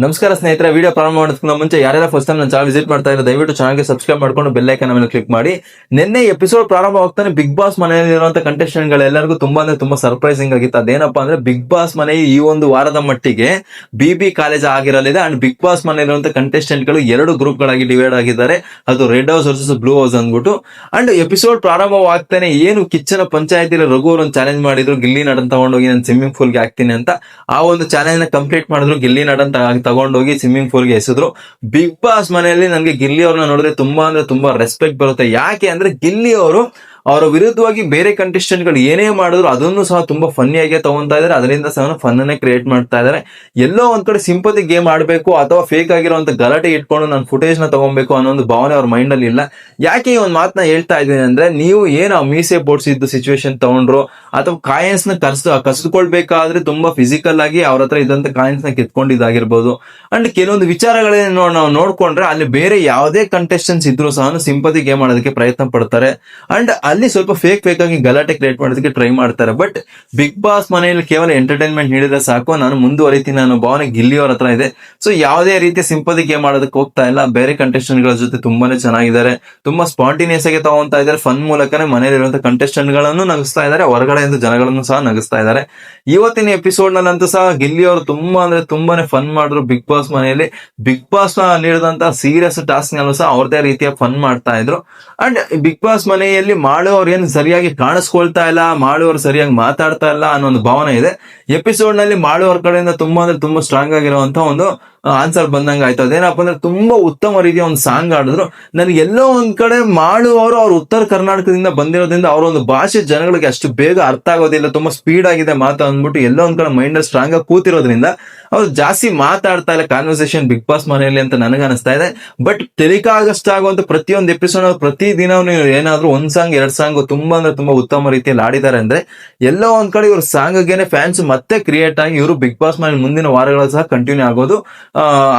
ನಮಸ್ಕಾರ ಸ್ನೇಹಿತರೆ, ವಿಡಿಯೋ ಪ್ರಾರಂಭ ಮಾಡೋದಕ್ಕಿಂತ ಮುಂಚೆ ಯಾರೆಲ್ಲ ಫಸ್ಟ್ ಟೈಮ್ ನನ್ನ ಚಾನಲ್ ವಿಸಿಟ್ ಮಾಡ್ತಾ ಇದ್ದಾರೆ ದಯವಿಟ್ಟು ಚಾನಲ್ಗೆ ಸಬ್ಸ್ಕ್ರೈಬ್ ಮಾಡ್ಕೊಂಡು ಬೆಲ್ ಐಕಾನ್ ಮೇಲೆ ಕ್ಲಿಕ್ ಮಾಡಿ. ನಿನ್ನೆ ಎಪಿಸೋಡ್ ಪ್ರಾರಂಭ ಆಗ್ತಾನೆ ಬಿಗ್ ಬಾಸ್ ಮನೆಯಲ್ಲಿರುವಂತ ಕಂಟೆಸ್ಟೆಂಟ್ ಗಳೆಲ್ಲರಿಗೂ ತುಂಬಾ ಅಂದ್ರೆ ತುಂಬಾ ಸರ್ಪ್ರೈಸಿಂಗ್ ಆಗಿತ್ತು. ಅದೇನಪ್ಪಾ ಅಂದ್ರೆ ಬಿಗ್ ಬಾಸ್ ಮನೆ ಈ ಒಂದು ವಾರದ ಮಟ್ಟಿಗೆ BB ಕಾಲೇಜ್ ಆಗಿರಲಿದೆ. ಅಂಡ್ ಬಿಗ್ ಬಾಸ್ ಮನೆಯಲ್ಲಿರುವಂತ ಕಂಟೆಸ್ಟೆಂಟ್ ಗಳು ಎರಡು ಗ್ರೂಪ್ ಗಳಾಗಿ ಡಿವೈಡ್ ಆಗಿದ್ದಾರೆ. ಅದು red house versus blue house ಅಂದ್ಬಿಟ್ಟು. ಅಂಡ್ ಎಪಿಸೋಡ್ ಪ್ರಾರಂಭವಾಗ್ತಾನೆ ಏನು ಕಿಚ್ಚನ ಪಂಚಾಯತಿಲಿ ರಘು ಅವರನ್ನು ಚಾಲೆಂಜ್ ಮಾಡಿದ್ರು, ಗಿಲ್ಲಿ ನಡನ್ ತಗೊಂಡೋಗಿ ನಾನು ಸ್ವಿಮ್ಮಿಂಗ್ ಪೂಲ್ಗೆ ಹಾಕ್ತೀನಿ ಅಂತ. ಆ ಒಂದು ಚಾಲೆಂಜ್ ನ ಕಂಪ್ಲೀಟ್ ಮಾಡಿದ್ರು, ಗಿಲ್ಲಿ ನಡನ್ ತಗೊಂಡೋಗಿ ಸ್ವಿಮ್ಮಿಂಗ್ ಪೂಲ್ ಗೆ ಎಸೆದ್ರು. ಬಿಗ್ ಬಾಸ್ ಮನೆಯಲ್ಲಿ ನನಗೆ ಗಿಲ್ಲಿ ಅವ್ರನ್ನ ನೋಡಿದ್ರೆ ತುಂಬಾ ಅಂದ್ರೆ ತುಂಬಾ ರೆಸ್ಪೆಕ್ಟ್ ಬರುತ್ತೆ. ಯಾಕೆ ಅಂದ್ರೆ ಗಿಲ್ಲಿ ಅವರು ಅವರ ವಿರುದ್ಧವಾಗಿ ಬೇರೆ ಕಂಟೆಸ್ಟೆಂಟ್ ಗಳು ಏನೇ ಮಾಡಿದ್ರು ಅದನ್ನು ಸಹ ತುಂಬಾ ಫನ್ನಿಯಾಗಿ ತಗೊಂತಾ ಇದಾರೆ. ಅದರಿಂದ ಸಹ ಫನ್ ಅನ್ನೇ ಕ್ರಿಯೇಟ್ ಮಾಡ್ತಾ ಇದಾರೆ. ಎಲ್ಲೋ ಒಂದ್ ಕಡೆ ಸಿಂಪತಿ ಗೇಮ್ ಆಡ್ಬೇಕು ಅಥವಾ ಫೇಕ್ ಆಗಿರುವಂತ ಗಲಾಟೆ ಇಟ್ಕೊಂಡು ನಾನು ಫುಟೇಜ್ ನ ತಗೊಬೇಕು ಅನ್ನೋ ಒಂದು ಭಾವನೆ ಅವ್ರ ಮೈಂಡ್ ಅಲ್ಲಿ ಇಲ್ಲ. ಯಾಕೆ ಈ ಒಂದು ಮಾತನ್ನ ಹೇಳ್ತಾ ಇದ್ದೀನಿ ಅಂದ್ರೆ, ನೀವು ಏನು ಮೀಸೆ ಬೋಡ್ಸಿದ್ದು ಸಿಚುವೇಶನ್ ತಗೊಂಡ್ರು ಅಥವಾ ಕಾಯಿನ್ಸ್ ನ ಕಸಿದುಕೊಳ್ಬೇಕಾದ್ರೆ ತುಂಬಾ ಫಿಸಿಕಲ್ ಆಗಿ ಅವ್ರ ಹತ್ರ ಇದ್ದಂತ ಕಾಯಿನ್ಸ್ ನ ಕಿತ್ಕೊಂಡಿದ್ದಾಗಿರ್ಬೋದು. ಅಂಡ್ ಕೆಲವೊಂದು ವಿಚಾರಗಳೇನು ನಾವು ನೋಡ್ಕೊಂಡ್ರೆ ಅಲ್ಲಿ ಬೇರೆ ಯಾವುದೇ ಕಂಟೆಸ್ಟೆಂಟ್ಸ್ ಇದ್ರು ಸಹ ಸಿಂಪತಿ ಗೇಮ್ ಮಾಡೋದಕ್ಕೆ ಪ್ರಯತ್ನ ಪಡ್ತಾರೆ. ಅಂಡ್ ಅಲ್ಲಿ ಸ್ವಲ್ಪ ಫೇಕ್ ಆಗಿ ಗಲಾಟೆ ಕ್ರಿಯೇಟ್ ಮಾಡೋದಕ್ಕೆ ಟ್ರೈ ಮಾಡ್ತಾರೆ. ಬಟ್ ಬಿಗ್ ಬಾಸ್ ಮನೆಯಲ್ಲಿ ಕೇವಲ ಎಂಟರ್ಟೈನ್ಮೆಂಟ್ ನೀಡಿದ್ರೆ ಸಾಕು, ನಾನು ಮುಂದುವರಿತೀನಿ ಅನ್ನೋ ಭಾವನೆ ಗಿಲ್ಲಿ ಅವ್ರ ಹತ್ರ ಇದೆ. ಸೊ ಯಾವುದೇ ರೀತಿಯ ಸಿಂಪತಿ ಗೇಮ್ ಮಾಡೋದಕ್ಕೆ ಹೋಗ್ತಾ ಇಲ್ಲ. ಬೇರೆ ಕಂಟೆಸ್ಟೆಂಟ್ ಗಳ ಜೊತೆ ತುಂಬಾನೇ ಚೆನ್ನಾಗಿದ್ದಾರೆ, ತುಂಬಾ ಸ್ಪಾಂಟಿನಿಯಸ್ ಆಗಿ ತಗೊಂತಾ ಇದ್ದಾರೆ. ಫನ್ ಮೂಲಕನೇ ಮನೆಯಲ್ಲಿರುವಂತಹ ಕಂಟೆಸ್ಟೆಂಟ್ ಗಳನ್ನು ನಗಿಸ್ತಾ ಇದ್ದಾರೆ, ಹೊರಗಡೆಯಿಂದ ಜನಗಳನ್ನು ಸಹ ನಗಿಸ್ತಾ ಇದ್ದಾರೆ. ಇವತ್ತಿನ ಎಪಿಸೋಡ್ ನಲ್ಲಂತೂ ಸಹ ಗಿಲ್ಲಿ ಅವರು ತುಂಬಾ ಅಂದ್ರೆ ತುಂಬಾನೇ ಫನ್ ಮಾಡಿದ್ರು ಬಿಗ್ ಬಾಸ್ ಮನೆಯಲ್ಲಿ. ಬಿಗ್ ಬಾಸ್ ನೀಡಿದಂತಹ ಸೀರಿಯಸ್ ಟಾಸ್ಕ್ ನಲ್ಲೂ ಸಹ ಅವ್ರದೇ ರೀತಿಯ ಫನ್ ಮಾಡ್ತಾ ಇದ್ರು. ಅಂಡ್ ಬಿಗ್ ಬಾಸ್ ಮನೆಯಲ್ಲಿ ಮಾಡುವವ್ರು ಏನು ಸರಿಯಾಗಿ ಕಾಣಿಸ್ಕೊಳ್ತಾ ಇಲ್ಲ, ಮಾಡುವವರು ಸರಿಯಾಗಿ ಮಾತಾಡ್ತಾ ಇಲ್ಲ ಅನ್ನೋ ಒಂದು ಭಾವನೆ ಇದೆ. ಎಪಿಸೋಡ್ ನಲ್ಲಿ ಮಾಡುವವ್ರ ಕಡೆಯಿಂದ ತುಂಬಾ ಅಂದ್ರೆ ತುಂಬಾ ಸ್ಟ್ರಾಂಗ್ ಆಗಿರುವಂತ ಒಂದು ಆನ್ಸರ್ ಬಂದಂಗ ಆಯ್ತು. ಅದೇನಪ್ಪ ಅಂದ್ರೆ ತುಂಬಾ ಉತ್ತಮ ರೀತಿಯ ಒಂದು ಸಾಂಗ್ ಆಡಿದ್ರು. ನನಗೆ ಎಲ್ಲೋ ಒಂದ್ ಕಡೆ ಮಾಡುವವರು ಅವ್ರು ಉತ್ತರ ಕರ್ನಾಟಕದಿಂದ ಬಂದಿರೋದ್ರಿಂದ ಅವರ ಒಂದು ಭಾಷೆ ಜನಗಳಿಗೆ ಅಷ್ಟು ಬೇಗ ಅರ್ಥ ಆಗೋದಿಲ್ಲ, ತುಂಬಾ ಸ್ಪೀಡ್ ಆಗಿದೆ ಮಾತು ಅಂದ್ಬಿಟ್ಟು ಎಲ್ಲೋ ಒಂದ್ ಕಡೆ ಮೈಂಡ್ ಸ್ಟ್ರಾಂಗ್ ಆಗಿ ಕೂತಿರೋದ್ರಿಂದ ಅವ್ರು ಜಾಸ್ತಿ ಮಾತಾಡ್ತಾ ಇಲ್ಲ ಕಾನ್ವರ್ಸೇಷನ್ ಬಿಗ್ ಬಾಸ್ ಮನೆಯಲ್ಲಿ ಅಂತ ನನಗೆ ಅನಿಸ್ತಾ ಇದೆ. ಬಟ್ ತೆಲಿಕಾಗಸ್ಟ್ ಆಗುವಂತ ಪ್ರತಿಯೊಂದು ಎಪಿಸೋಡ್ ಪ್ರತಿ ದಿನ ಏನಾದ್ರು ಒಂದ್ ಸಾಂಗ್ ಎರಡ್ ಸಾಂಗ್ ತುಂಬಾ ಅಂದ್ರೆ ತುಂಬಾ ಉತ್ತಮ ರೀತಿಯಲ್ಲಿ ಆಡಿದ್ದಾರೆ ಅಂದ್ರೆ ಎಲ್ಲೋ ಒಂದ್ ಕಡೆ ಇವ್ರ ಸಾಂಗ್ ಗೆನೆ ಫ್ಯಾನ್ಸ್ ಮತ್ತೆ ಕ್ರಿಯೇಟ್ ಆಗಿ ಇವರು ಬಿಗ್ ಬಾಸ್ ಮನೆ ಮುಂದಿನ ವಾರಗಳು ಸಹ ಕಂಟಿನ್ಯೂ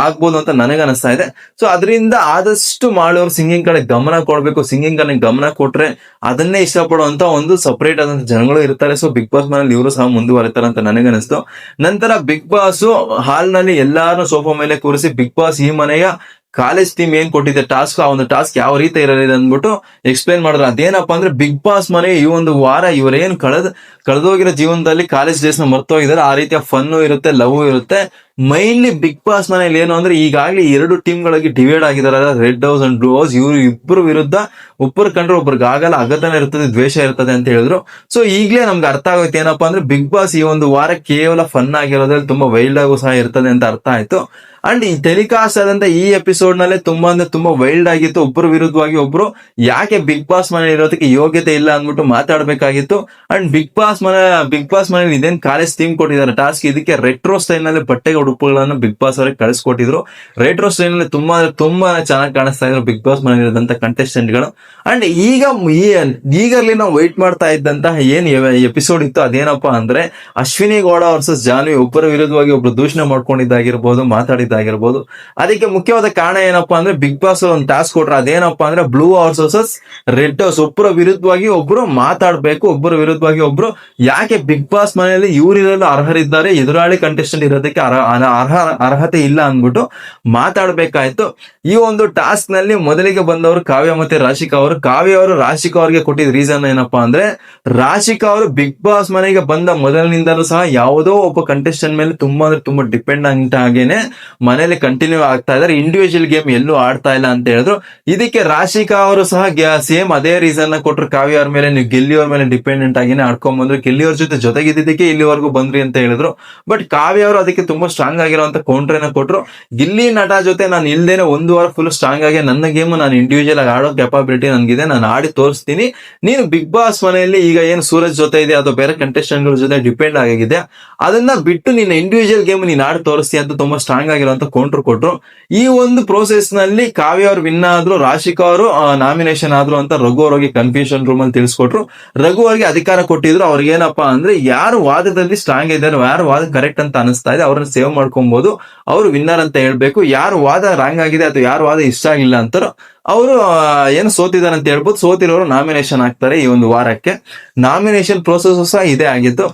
ಆಗ್ಬೋದು ಅಂತ ನನಗೆ ಅನಿಸ್ತಾ ಇದೆ. ಸೊ ಅದರಿಂದ ಆದಷ್ಟು ಮಾಡೋರು ಸಿಂಗಿಂಗ್ ಕಡೆ ಗಮನ ಕೊಡ್ಬೇಕು. ಸಿಂಗಿಂಗ್ ಕಡೆ ಗಮನ ಕೊಟ್ರೆ ಅದನ್ನೇ ಇಷ್ಟಪಡುವಂತ ಒಂದು ಸಪರೇಟ್ ಆದಂತ ಜನಗಳು ಇರ್ತಾರೆ. ಸೊ ಬಿಗ್ ಬಾಸ್ ಮನೇಲಿ ಇವರು ಸಹ ಮುಂದುವರಿತಾರೆ ಅಂತ ನನಗೆ ಅನಿಸ್ತು. ನಂತರ ಬಿಗ್ ಬಾಸ್ ಹಾಲ್ ನಲ್ಲಿ ಎಲ್ಲಾರು ಸೋಫಾ ಮೇಲೆ ಕೂರಿಸಿ ಬಿಗ್ ಬಾಸ್ ಈ ಮನೆಯ ಕಾಲೇಜ್ ಟೀಮ್ ಏನ್ ಕೊಟ್ಟಿದೆ ಟಾಸ್ಕ್, ಆ ಒಂದು ಟಾಸ್ಕ್ ಯಾವ ರೀತಿ ಇರಲಿದೆ ಅಂದ್ಬಿಟ್ಟು ಎಕ್ಸ್ಪ್ಲೈನ್ ಮಾಡಿದ್ರು. ಅದೇನಪ್ಪಾ ಅಂದ್ರೆ ಬಿಗ್ ಬಾಸ್ ಮನೆ ಈ ಒಂದು ವಾರ ಇವರೇನು ಕಳೆದೋಗಿರೋ ಜೀವನದಲ್ಲಿ ಕಾಲೇಜ್ ಡೇಸ್ ನ ಮರ್ತೋಗಿದ್ದಾರೆ. ಆ ರೀತಿಯ ಫನ್ ಇರುತ್ತೆ, ಲವ್ ಇರುತ್ತೆ. ಮೈನ್ಲಿ ಬಿಗ್ ಬಾಸ್ ಮನೆಯಲ್ಲಿ ಏನು ಅಂದ್ರೆ ಈಗಾಗಲೇ ಎರಡು ಟೀಮ್ ಗಳಾಗಿ ಡಿವೈಡ್ ಆಗಿದ್ದಾರೆ, red house and blue house. ಇವರು ಇಬ್ಬರು ವಿರುದ್ಧ ಒಬ್ಬರು ಕಂಡ್ರೆ ಒಬ್ರಿಗೆ ಆಗಲ್ಲ, ಅಗತನ ಇರ್ತದೆ, ದ್ವೇಷ ಇರ್ತದೆ ಅಂತ ಹೇಳಿದ್ರು. ಸೊ ಈಗಲೇ ನಮ್ಗೆ ಅರ್ಥ ಆಗುತ್ತೆ ಏನಪ್ಪಾ ಅಂದ್ರೆ ಬಿಗ್ ಬಾಸ್ ಈ ಒಂದು ವಾರ ಕೇವಲ ಫನ್ ಆಗಿರೋದ್ರಲ್ಲಿ ತುಂಬಾ ವೈಲ್ಡ್ ಆಗು ಸಹ ಇರ್ತದೆ ಅಂತ ಅರ್ಥ ಆಯ್ತು. ಅಂಡ್ ಈ ಟೆಲಿಕಾಸ್ಟ್ ಆದಂತ ಈ ಎಪಿಸೋಡ್ ನಲ್ಲೇ ತುಂಬಾ ಅಂದ್ರೆ ತುಂಬಾ ವೈಲ್ಡ್ ಆಗಿತ್ತು. ಒಬ್ಬರು ವಿರುದ್ಧವಾಗಿ ಒಬ್ರು ಯಾಕೆ ಬಿಗ್ ಬಾಸ್ ಮನೆ ಇರೋದಕ್ಕೆ ಯೋಗ್ಯತೆ ಇಲ್ಲ ಅಂದ್ಬಿಟ್ಟು ಮಾತಾಡ್ಬೇಕಾಗಿತ್ತು. ಅಂಡ್ ಬಿಗ್ ಬಾಸ್ ಮನೆ ಇದೇನ್ ಕಾಲೇಜ್ ಥೀಮ್ ಕೊಟ್ಟಿದ್ದಾರೆ ಟಾಸ್ಕ್, ಇದಕ್ಕೆ ರೆಟ್ರೋ ಸ್ಟೈಲ್ ನಲ್ಲಿ ಬಟ್ಟೆಗೆ ಉಡುಪುಗಳನ್ನು ಬಿಗ್ ಬಾಸ್ ಅವರಿಗೆ ಕಳಿಸ್ಕೊಟ್ಟಿದ್ರು. ರೆಟ್ರೋ ಸ್ಟೈಲ್ ನಲ್ಲಿ ತುಂಬಾ ಚೆನ್ನಾಗಿ ಕಾಣಿಸ್ತಾ ಇದ್ರು ಬಿಗ್ ಬಾಸ್ ಮನೆ ಇರೋದಂತ ಕಂಟೆಸ್ಟೆಂಟ್ ಗಳು. ಅಂಡ್ ಈಗಲ್ಲಿ ನಾವು ವೈಟ್ ಮಾಡ್ತಾ ಇದ್ದಂತಹ ಏನ್ ಎಪಿಸೋಡ್ ಇತ್ತು ಅದೇನಪ್ಪಾ ಅಂದ್ರೆ ಅಶ್ವಿನಿ ಗೌಡ ವರ್ಸಸ್ ಜಾನ್ವಿ, ಒಬ್ಬರ ವಿರುದ್ಧವಾಗಿ ಒಬ್ರು ದೂಷಣೆ ಮಾಡ್ಕೊಂಡಿದ್ದಾಗಿರ್ಬೋದು, ಮಾತಾಡಿದ್ದಾಗಿರ್ಬೋದು. ಅದಕ್ಕೆ ಮುಖ್ಯವಾದ ಕಾರಣ ಏನಪ್ಪಾ ಅಂದ್ರೆ ಬಿಗ್ ಬಾಸ್ ಒಂದು ಟಾಸ್ಕ್ ಕೊಟ್ರೆ ಅದೇನಪ್ಪಾ ಅಂದ್ರೆ blue house versus red house, ಒಬ್ಬರ ವಿರುದ್ಧವಾಗಿ ಒಬ್ರು ಮಾತಾಡ್ಬೇಕು, ಒಬ್ಬರ ವಿರುದ್ಧವಾಗಿ ಒಬ್ರು. ಯಾಕೆ ಬಿಗ್ ಬಾಸ್ ಮನೆಯಲ್ಲಿ ಇವರಿರಲು ಅರ್ಹರಿದ್ದಾರೆ, ಎದುರಾಳಿ ಕಂಟೆಸ್ಟೆಂಟ್ ಇರೋದಕ್ಕೆ ಅರ್ಹತೆ ಇಲ್ಲ ಅಂದ್ಬಿಟ್ಟು ಮಾತಾಡ್ಬೇಕಾಯ್ತು. ಈ ಒಂದು ಟಾಸ್ಕ್ ನಲ್ಲಿ ಮೊದಲಿಗೆ ಬಂದವರು ಕಾವ್ಯ ಮತ್ತೆ ರಾಶಿಕಾ ಅವರು. ಕಾವ್ಯ ಅವರು ರಾಶಿಕಾ ಅವರಿಗೆ ಕೊಟ್ಟಿದ್ದ ರೀಸನ್ ಏನಪ್ಪಾ ಅಂದ್ರೆ, ರಾಶಿಕಾ ಅವರು ಬಿಗ್ ಬಾಸ್ ಮನೆಗೆ ಬಂದ ಮೊದಲಿನಿಂದಲೂ ಸಹ ಯಾವುದೋ ಒಬ್ಬ ಕಂಟೆಸ್ಟೆಂಟ್ ಮೇಲೆ ತುಂಬಾ ಅಂದ್ರೆ ತುಂಬಾ ಡಿಪೆಂಡ್ ಆಗೇನೆ ಮನೇಲಿ ಕಂಟಿನ್ಯೂ ಆಗ್ತಾ ಇದಾರೆ. ಇಂಡಿವಿಜುವಲ್ ಗೇಮ್ ಎಲ್ಲೂ ಆಡ್ತಾ ಇಲ್ಲ ಅಂತ ಹೇಳಿದ್ರು. ಇದಕ್ಕೆ ರಾಶಿಕಾ ಅವರು ಸಹ ಸೇಮ್ ಅದೇ ರೀಸನ್ ನ ಕೊಟ್ರು, ಕಾವ್ಯ ಅವ್ರ ಮೇಲೆ ನೀವು ಗೆಲ್ಲಿಯವ್ರ ಮೇಲೆ ಡಿಪೆಂಡೆಂಟ್ ಆಗಿನೇ ಆಡ್ಕೊಂಡ್ ಬಂದ್ರು, ಗೆಲ್ಲಿಯವ್ರ ಜೊತೆಗಿದ್ದಕ್ಕೆ ಇಲ್ಲಿವರೆಗೂ ಬಂದ್ರಿ ಅಂತ ಹೇಳಿದ್ರು. ಬಟ್ ಕಾವ್ಯ ಅವರು ಅದಕ್ಕೆ ತುಂಬಾ ಸ್ಟ್ರಾಂಗ್ ಆಗಿರುವಂತ ಕೌಂಟ್ರನ್ನ ಕೊಟ್ರು. ಗಿಲ್ಲಿ ನಟ ಜೊತೆ ನಾನು ಇಲ್ದೇನೆ ಒಂದು ವಾರ ಫುಲ್ ಸ್ಟ್ರಾಂಗ್ ಆಗಿ ನನ್ನ ಗೇಮ್ ನಾನು ಇಂಡಿವಿಜುವಲ್ ಆಗಿ ಆಡೋ ಕೆಪಾಬಿಲಿಟಿ ನನ್ಗಿದೆ, ನಾನು ಆಡಿ ತೋರಿಸ್ತೀನಿ. ನೀನು ಬಿಗ್ ಬಾಸ್ ಮನೆಯಲ್ಲಿ ಈಗ ಏನು ಸೂರಜ್ ಜೊತೆ ಇದೆ ಅಥವಾ ಬೇರೆ ಕಂಟೆಸ್ಟೆಂಟ್ ಗಳ ಜೊತೆ ಡಿಪೆಂಡ್ ಆಗಿದೆ, ಅದನ್ನ ಬಿಟ್ಟು ನಿನ್ನ ಇಂಡಿವಿಜುವಲ್ ಗೇಮ್ ನೀನ್ ಆಡಿ ತೋರಿಸ್ತೀಯ ಅಂತ ತುಂಬಾ ಸ್ಟ್ರಾಂಗ್ ಆಗಿರುವಂತ ಕೌಂಟರ್ ಕೊಟ್ರು. ಈ ಒಂದು ಪ್ರೋಸೆಸ್ ನಲ್ಲಿ ಕಾವ್ಯ ಅವರು ವಿನ್ ಆದ್ರು, ರಾಶಿಕಾ ಅವರು ನಾಮಿನೇಷನ್ ಆದ್ರು ಅಂತ ರಘು ಅವರಿಗೆ ಕನ್ಫ್ಯೂಷನ್ ರೂಮ್ ಅಲ್ಲಿ ತಿಳಿಸ್ಕೊಟ್ರು. ರಘು ಅವರಿಗೆ ಅಧಿಕಾರ ಕೊಟ್ಟಿದ್ರು. ಅವ್ರಿಗೆ ಏನಪ್ಪಾ ಅಂದ್ರೆ ಯಾರು ವಾದದಲ್ಲಿ ಸ್ಟ್ರಾಂಗ್ ಇದ್ದಾರೆ, ಯಾರು ವಾದ ಕರೆಕ್ಟ್ ಅಂತ ಅನಿಸ್ತಾ ಇದೆ ಅವ್ರನ್ನ ಸೇವ್ ಮಾಡ್ಕೊಬಹುದು, ಅವರು ವಿನ್ನರ್ ಅಂತ ಹೇಳ್ಬೇಕು. ಯಾರು ವಾದ ರಾಂಗ್ ಆಗಿದೆ ಅಥವಾ ಯಾರು ವಾದ ಇಷ್ಟ ಆಗಿಲ್ಲ ಅಂತಾರೋ ಅವರು ಏನು ಸೋತಿದ್ದಾರೆ ಅಂತ ಹೇಳ್ಬೋದು. ಸೋತಿರೋರು ನಾಮಿನೇಷನ್ ಆಗ್ತಾರೆ ಈ ಒಂದು ವಾರಕ್ಕೆ. ನಾಮಿನೇಷನ್ ಪ್ರೋಸೆಸ್ ಸಹ ಇದೇ ಆಗಿತ್ತು.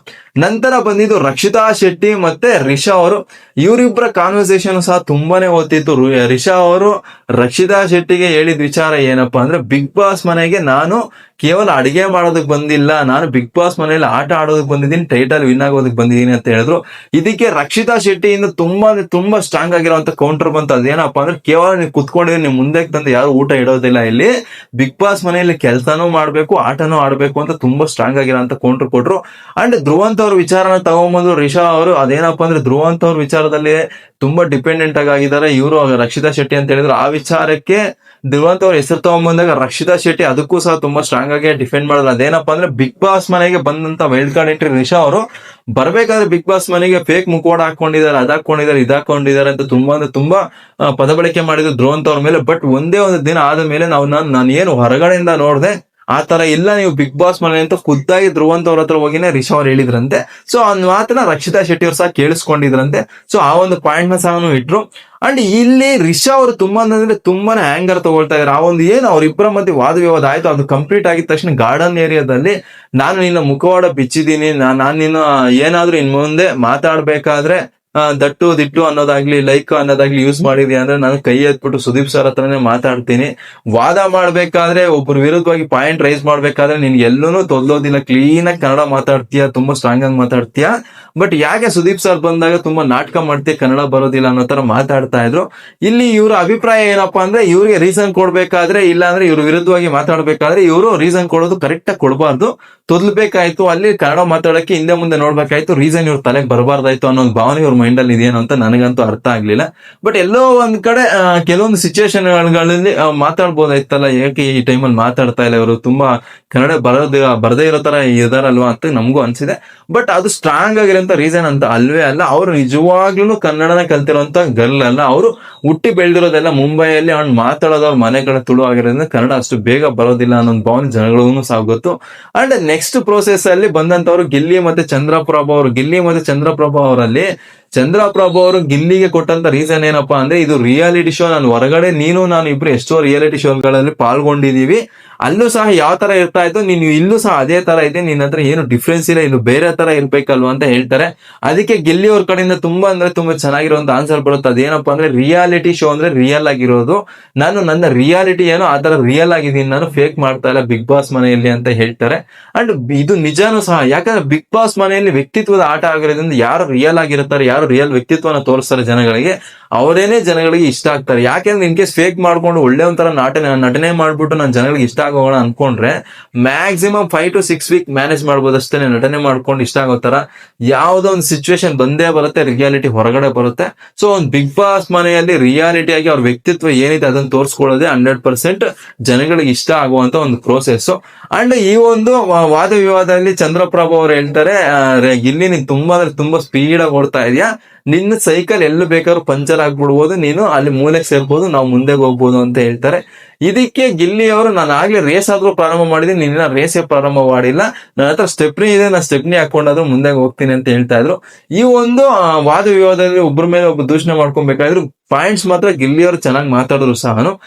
ನಂತರ ಬಂದಿದ್ದು ರಕ್ಷಿತಾ ಶೆಟ್ಟಿ ಮತ್ತೆ ರಿಷಾ ಅವರು. ಇವರಿಬ್ಬರ ಕಾನ್ವರ್ಸೇಷನ್ ಸಹ ತುಂಬಾನೇ ಓದ್ತಿತ್ತು. ರಿಷಾ ಅವರು ರಕ್ಷಿತಾ ಶೆಟ್ಟಿಗೆ ಹೇಳಿದ ವಿಚಾರ ಏನಪ್ಪಾ ಅಂದ್ರೆ, ಬಿಗ್ ಬಾಸ್ ಮನೆಗೆ ನಾನು ಕೇವಲ ಅಡಿಗೆ ಮಾಡೋದಕ್ಕೆ ಬಂದಿಲ್ಲ, ನಾನು ಬಿಗ್ ಬಾಸ್ ಮನೆಯಲ್ಲಿ ಆಟ ಆಡೋದಕ್ಕೆ ಬಂದಿದ್ದೀನಿ, ಟೈಟಲ್ ವಿನ್ ಆಗೋದಕ್ಕೆ ಬಂದಿದ್ದೀನಿ ಅಂತ ಹೇಳಿದ್ರು. ಇದಕ್ಕೆ ರಕ್ಷಿತಾ ಶೆಟ್ಟಿಯಿಂದ ತುಂಬಾ ಸ್ಟ್ರಾಂಗ್ ಆಗಿರುವಂತ ಕೌಂಟರ್ ಬಂತು. ಅದೇನಪ್ಪಾ ಅಂದ್ರೆ, ಕೇವಲ ನೀವು ಕುತ್ಕೊಂಡಿದ್ರೆ ನೀವು ಮುಂದೆ ತಂದು ಯಾರು ಊಟ ಇಡೋದಿಲ್ಲ, ಇಲ್ಲಿ ಬಿಗ್ ಬಾಸ್ ಮನೆಯಲ್ಲಿ ಕೆಲಸನೂ ಮಾಡ್ಬೇಕು ಆಟನೂ ಆಡ್ಬೇಕು ಅಂತ ತುಂಬಾ ಸ್ಟ್ರಾಂಗ್ ಆಗಿರೋಂತ ಕೌಂಟರ್ ಕೊಟ್ರು. ಅಂಡ್ ಧ್ರುವಂತ್ ಅವ್ರ ವಿಚಾರನ ತಗೊಂಡ್ಬಂದು ರಿಷಾ ಅವರು ಅದೇನಪ್ಪಾ ಅಂದ್ರೆ, ಧ್ರುವಂತ್ ಅವ್ರ ವಿಚಾರದಲ್ಲಿ ತುಂಬಾ ಡಿಪೆಂಡೆಂಟ್ ಆಗಿದ್ದಾರೆ ಇವರು ರಕ್ಷಿತಾ ಶೆಟ್ಟಿ ಅಂತ ಹೇಳಿದ್ರು. ಆ ವಿಚಾರಕ್ಕೆ ಧ್ರುವಂತ್ ಅವ್ರ ಹೆಸರು ತಗೊಂಡ್ಬಂದಾಗ ರಕ್ಷಿತಾ ಶೆಟ್ಟಿ ಅದಕ್ಕೂ ಸಹ ತುಂಬಾ ಸ್ಟ್ರಾಂಗ್ ಆಗಿ ಡಿಫೆಂಡ್ ಮಾಡಿದ್ರು. ಅದೇನಪ್ಪಾ ಅಂದ್ರೆ, ಬಿಗ್ ಬಾಸ್ ಮನೆಗೆ ಬಂದಂತ ವೈಲ್ಡ್ ಕಾರ್ಡ್ ಎಂಟ್ರಿ ರಿಷಾ ಅವರು ಬರ್ಬೇಕಾದ್ರೆ ಬಿಗ್ ಬಾಸ್ ಮನೆಗೆ ಫೇಕ್ ಮುಖವಾಡ ಹಾಕೊಂಡಿದ್ದಾರೆ, ಅದಾಕೊಂಡಿದ್ದಾರೆ, ಇದಾಕೊಂಡಿದ್ದಾರೆ ಅಂತ ತುಂಬಾ ಪದ ಬಳಕೆ ಮಾಡಿದ್ರು ಧ್ರುವಂತ್ ಅವ್ರ ಮೇಲೆ. ಬಟ್ ಒಂದೇ ಒಂದು ದಿನ ಆದ ಮೇಲೆ ನಾನು ಏನು ಹೊರಗಡೆಯಿಂದ ನೋಡಿದೆ ಆ ತರ ಇಲ್ಲ, ನೀವು ಬಿಗ್ ಬಾಸ್ ಮನೆ ಅಂತ ಖುದ್ದಾಗಿ ಧ್ರುವಂತ್ ಅವ್ರ ಹತ್ರ ಹೋಗಿನೇ ರಿಷಾ ಅವ್ರು ಹೇಳಿದ್ರಂತೆ. ಸೊ ಆ ಮಾತನ್ನ ರಕ್ಷಿತಾ ಶೆಟ್ಟಿ ಅವ್ರು ಸಹ ಕೇಳಿಸ್ಕೊಂಡಿದ್ರಂತೆ. ಸೊ ಆ ಒಂದು ಪಾಯಿಂಟ್ ನ ಸಹ ಇಟ್ರು. ಅಂಡ್ ಇಲ್ಲಿ ರಿಷಾ ಅವರು ತುಂಬಾನೇ ಆಂಗರ್ ತಗೊಳ್ತಾ ಇದಾರೆ. ಆ ಒಂದು ಏನು ಅವ್ರಿಬ್ಬರ ಮಧ್ಯೆ ವಾದ ವಿವಾದ ಆಯ್ತು, ಅದು ಕಂಪ್ಲೀಟ್ ಆಗಿದ ತಕ್ಷಣ ಗಾರ್ಡನ್ ಏರಿಯಾದಲ್ಲಿ ನಾನು ನಿನ್ನ ಮುಖವಾಡ ಬಿಚ್ಚಿದ್ದೀನಿ, ನಾನು ನಿನ್ನ ಏನಾದ್ರೂ ಇನ್ ಮುಂದೆ ಮಾತಾಡ್ಬೇಕಾದ್ರೆ ದಟ್ಟು ದಿಟ್ಟು ಅನ್ನೋದಾಗ್ಲಿ ಲೈಕ್ ಅನ್ನೋದಾಗ್ಲಿ ಯೂಸ್ ಮಾಡಿದ್ಯಾ ಅಂದ್ರೆ ನಾನು ಕೈ ಎತ್ಬಿಟ್ಟು ಸುದೀಪ್ ಸರ್ ಹತ್ರನೇ ಮಾತಾಡ್ತೀನಿ. ವಾದ ಮಾಡ್ಬೇಕಾದ್ರೆ ಒಬ್ರು ವಿರುದ್ಧವಾಗಿ ಪಾಯಿಂಟ್ ರೈಸ್ ಮಾಡ್ಬೇಕಾದ್ರೆ ನಿನ್ಗೆ ಎಲ್ಲೂ ತೊದಲೋದಿಲ್ಲ, ಕ್ಲೀನ್ ಆಗಿ ಕನ್ನಡ ಮಾತಾಡ್ತೀಯಾ, ತುಂಬಾ ಸ್ಟ್ರಾಂಗ್ ಆಗಿ ಮಾತಾಡ್ತೀಯಾ. ಬಟ್ ಯಾಕೆ ಸುದೀಪ್ ಸರ್ ಬಂದಾಗ ತುಂಬಾ ನಾಟಕ ಮಾಡ್ತೀಯ, ಕನ್ನಡ ಬರೋದಿಲ್ಲ ಅನ್ನೋ ತರ ಮಾತಾಡ್ತಾ ಇದ್ರು. ಇಲ್ಲಿ ಇವ್ರ ಅಭಿಪ್ರಾಯ ಏನಪ್ಪಾ ಅಂದ್ರೆ, ಇವ್ರಿಗೆ ರೀಸನ್ ಕೊಡ್ಬೇಕಾದ್ರೆ, ಇಲ್ಲ ಅಂದ್ರೆ ಇವ್ರ ವಿರುದ್ಧವಾಗಿ ಮಾತಾಡ್ಬೇಕಾದ್ರೆ ಇವರು ರೀಸನ್ ಕೊಡೋದು ಕರೆಕ್ಟ್ ಆಗಿ ಕೊಡಬಾರ್ದು, ತೊದಲ್ಬೇಕಾಯ್ತು, ಅಲ್ಲಿ ಕನ್ನಡ ಮಾತಾಡಕ್ಕೆ ಹಿಂದೆ ಮುಂದೆ ನೋಡ್ಬೇಕಾಯ್ತು, ರೀಸನ್ ಇವ್ರ ತಲೆಗೆ ಬರಬಾರ್ದಾಯ್ತು ಅನ್ನೋ ಭಾವನೆ ಇವ್ರ ಮೈಂಡ್ ಅಲ್ಲಿ ಇದೇನು ಅಂತ ನನಗಂತೂ ಅರ್ಥ ಆಗ್ಲಿಲ್ಲ. ಬಟ್ ಎಲ್ಲೋ ಒಂದ್ ಕಡೆ ಕೆಲವೊಂದು ಸಿಚುವೇಶನ್ಗಳಲ್ಲಿ ಮಾತಾಡ್ಬೋದಾಯ್ತಲ್ಲ, ಯಾಕೆ ಈ ಟೈಮಲ್ಲಿ ಮಾತಾಡ್ತಾ ಇಲ್ಲ ಇವರು, ತುಂಬಾ ಕನ್ನಡ ಬರದೇ ಇರೋ ತರ ಇದಾರಲ್ವಾ ಅಂತ ನಮಗೂ ಅನ್ಸಿದೆ. ಬಟ್ ಅದು ಸ್ಟ್ರಾಂಗ್ ಆಗಿರೋಂತ ರೀಸನ್ ಅಂತ ಅಲ್ವೇ ಅಲ್ಲ. ಅವ್ರು ನಿಜವಾಗ್ಲೂ ಕನ್ನಡನ ಕಲ್ತಿರೋಂತ ಗರ್ಲ್ ಅಲ್ಲ, ಅವರು ಹುಟ್ಟಿ ಬೆಳೆದಿರೋದೆಲ್ಲ ಮುಂಬೈಯಲ್ಲಿ. ಅವ್ನು ಮಾತಾಡೋದು ಅವ್ರ ಮನೆ ಕಡೆ ತುಳು ಆಗಿರೋದ್ರಿಂದ ಕನ್ನಡ ಅಷ್ಟು ಬೇಗ ಬರೋದಿಲ್ಲ ಅನ್ನೋ ಭಾವನೆ ಜನಗಳಿಗೂ ಸಹ ಗೊತ್ತು. ಅಂಡ್ ನೆಕ್ಸ್ಟ್ ಪ್ರೋಸೆಸ್ ಅಲ್ಲಿ ಬಂದಂತವ್ರು ಗಿಲ್ಲಿ ಮತ್ತೆ ಚಂದ್ರಪ್ರಭಾ ಅವರು. ಗಿಲ್ಲಿ ಮತ್ತೆ ಚಂದ್ರಪ್ರಭಾ ಅವರಲ್ಲಿ ಚಂದ್ರಪ್ರಭು ಅವರು ಗಿಲ್ಲಿಗೆ ಕೊಟ್ಟಂತ ರೀಸನ್ ಏನಪ್ಪಾ ಅಂದ್ರೆ, ಇದು ರಿಯಾಲಿಟಿ ಶೋ, ನಾನು ಹೊರಗಡೆ ನಾನು ಇಬ್ರು ಎಷ್ಟೋ ರಿಯಾಲಿಟಿ ಶೋಗಳಲ್ಲಿ ಪಾಲ್ಗೊಂಡಿದೀವಿ, ಅಲ್ಲೂ ಸಹ ಯಾವ ತರ ಇರ್ತಾ ಇತ್ತು, ನೀನು ಇಲ್ಲೂ ಸಹ ಅದೇ ತರ ಇದೆ, ನಿನ್ನ ಹತ್ರ ಏನು ಡಿಫ್ರೆನ್ಸ್ ಇಲ್ಲ, ಇನ್ನು ಬೇರೆ ತರ ಇರ್ಬೇಕಲ್ವಾ ಅಂತ ಹೇಳ್ತಾರೆ. ಅದಕ್ಕೆ ಗಿಲ್ಲಿ ಅವ್ರ ಕಡೆಯಿಂದ ತುಂಬಾ ಚೆನ್ನಾಗಿರುವಂತ ಆನ್ಸರ್ ಬರುತ್ತೆ. ಅದೇನಪ್ಪಾ ಅಂದ್ರೆ, ರಿಯಾಲಿಟಿ ಶೋ ಅಂದ್ರೆ ರಿಯಲ್ ಆಗಿರೋದು, ನಾನು ನನ್ನ ರಿಯಾಲಿಟಿ ಏನೋ ಆ ತರ ರಿಯಲ್ ಆಗಿದ್ದೀನಿ, ನಾನು ಫೇಕ್ ಮಾಡ್ತಾ ಇಲ್ಲ ಬಿಗ್ ಬಾಸ್ ಮನೆಯಲ್ಲಿ ಅಂತ ಹೇಳ್ತಾರೆ. ಅಂಡ್ ಇದು ನಿಜಾನು ಸಹ, ಯಾಕಂದ್ರೆ ಬಿಗ್ ಬಾಸ್ ಮನೆಯಲ್ಲಿ ವ್ಯಕ್ತಿತ್ವದ ಆಟ ಆಗಿರೋದ್ರಿಂದ ಯಾರು ರಿಯಲ್ ಆಗಿರ್ತಾರೆ, ಯಾರು ರಿಯಲ್ ವ್ಯಕ್ತಿತ್ವನ ತೋರಿಸ್ತಾರೆ ಜನಗಳಿಗೆ, ಅವರೇನೆ ಜನಗಳಿಗೆ ಇಷ್ಟ ಆಗ್ತಾರೆ. ಯಾಕೆಂದ್ರೆ ಇನ್ ಕೇಸ್ ಫೇಕ್ ಮಾಡ್ಕೊಂಡು ಒಳ್ಳೆ ಒಂಥರ ನಟನೆ ಮಾಡ್ಬಿಟ್ಟು ನಾನು ಜನಗಳಿಗೆ ಇಷ್ಟ ಆಗೋಣ ಅನ್ಕೊಂಡ್ರೆ ಮ್ಯಾಕ್ಸಿಮಮ್ 5 to 6 ವೀಕ್ ಮ್ಯಾನೇಜ್ ಮಾಡ್ಬೋದು ಅಷ್ಟೇ. ನಟನೆ ಮಾಡ್ಕೊಂಡು ಇಷ್ಟ ಆಗೋ ತರ ಯಾವ್ದೋ ಒಂದು ಸಿಚುವೇಶನ್ ಬಂದೇ ಬರುತ್ತೆ, ರಿಯಾಲಿಟಿ ಹೊರಗಡೆ ಬರುತ್ತೆ. ಸೊ ಒಂದು ಬಿಗ್ ಬಾಸ್ ಮನೆಯಲ್ಲಿ ರಿಯಾಲಿಟಿ ಆಗಿ ಅವ್ರ ವ್ಯಕ್ತಿತ್ವ ಏನಿದೆ ಅದನ್ನ ತೋರಿಸ್ಕೊಳ್ಳೋದೇ 100% ಜನಗಳಿಗೆ ಇಷ್ಟ ಆಗುವಂತ ಒಂದು ಪ್ರೋಸೆಸ್. ಅಂಡ್ ಈ ಒಂದು ವಾದ ವಿವಾದದಲ್ಲಿ ಚಂದ್ರಪ್ರಭು ಅವರು ಹೇಳ್ತಾರೆ, ಗಿಲ್ಲಿ ನೀನ್ ತುಂಬಾ ಸ್ಪೀಡ್ ಆಗಿ ಓಡ್ತಾ ಇದೆಯಾ, ನಿನ್ನ ಸೈಕಲ್ ಎಲ್ಲೂ ಬೇಕಾದ್ರೂ ಪಂಚರ್ ಆಗ್ಬಿಡ್ಬೋದು, ನೀನು ಅಲ್ಲಿ ಮೂಲೆಗೆ ಸೇರ್ಬೋದು, ನಾವು ಮುಂದೆ ಹೋಗ್ಬೋದು ಅಂತ ಹೇಳ್ತಾರೆ. ಇದಕ್ಕೆ ಗಿಲ್ಲಿ ಅವರು, ನಾನು ಆಗ್ಲೇ ರೇಸ್ ಆದ್ರೂ ಪ್ರಾರಂಭ ಮಾಡಿದೀನಿ, ನಿನ್ನ ರೇಸೇ ಪ್ರಾರಂಭ ಮಾಡಿಲ್ಲ, ನನ್ನ ಹತ್ರ ಸ್ಟೆಪ್ನಿ ಇದೆ, ನಾನು ಸ್ಟೆಪ್ನಿ ಹಾಕೊಂಡಾದ್ರೂ ಮುಂದೆ ಹೋಗ್ತೀನಿ ಅಂತ ಹೇಳ್ತಾ ಇದ್ರು. ಈ ಒಂದು ವಾದ ವಿವಾದದಲ್ಲಿ ಒಬ್ಬರ ಮೇಲೆ ಒಬ್ಬ ದೂಷಣೆ ಮಾಡ್ಕೊಬೇಕಾದ್ರು ಪಾಯಿಂಟ್ಸ್ ಮಾತ್ರ ಗಿಲ್ಲಿ ಅವರು ಚೆನ್ನಾಗಿ ಮಾತಾಡಿದ್ರು ಸಹ,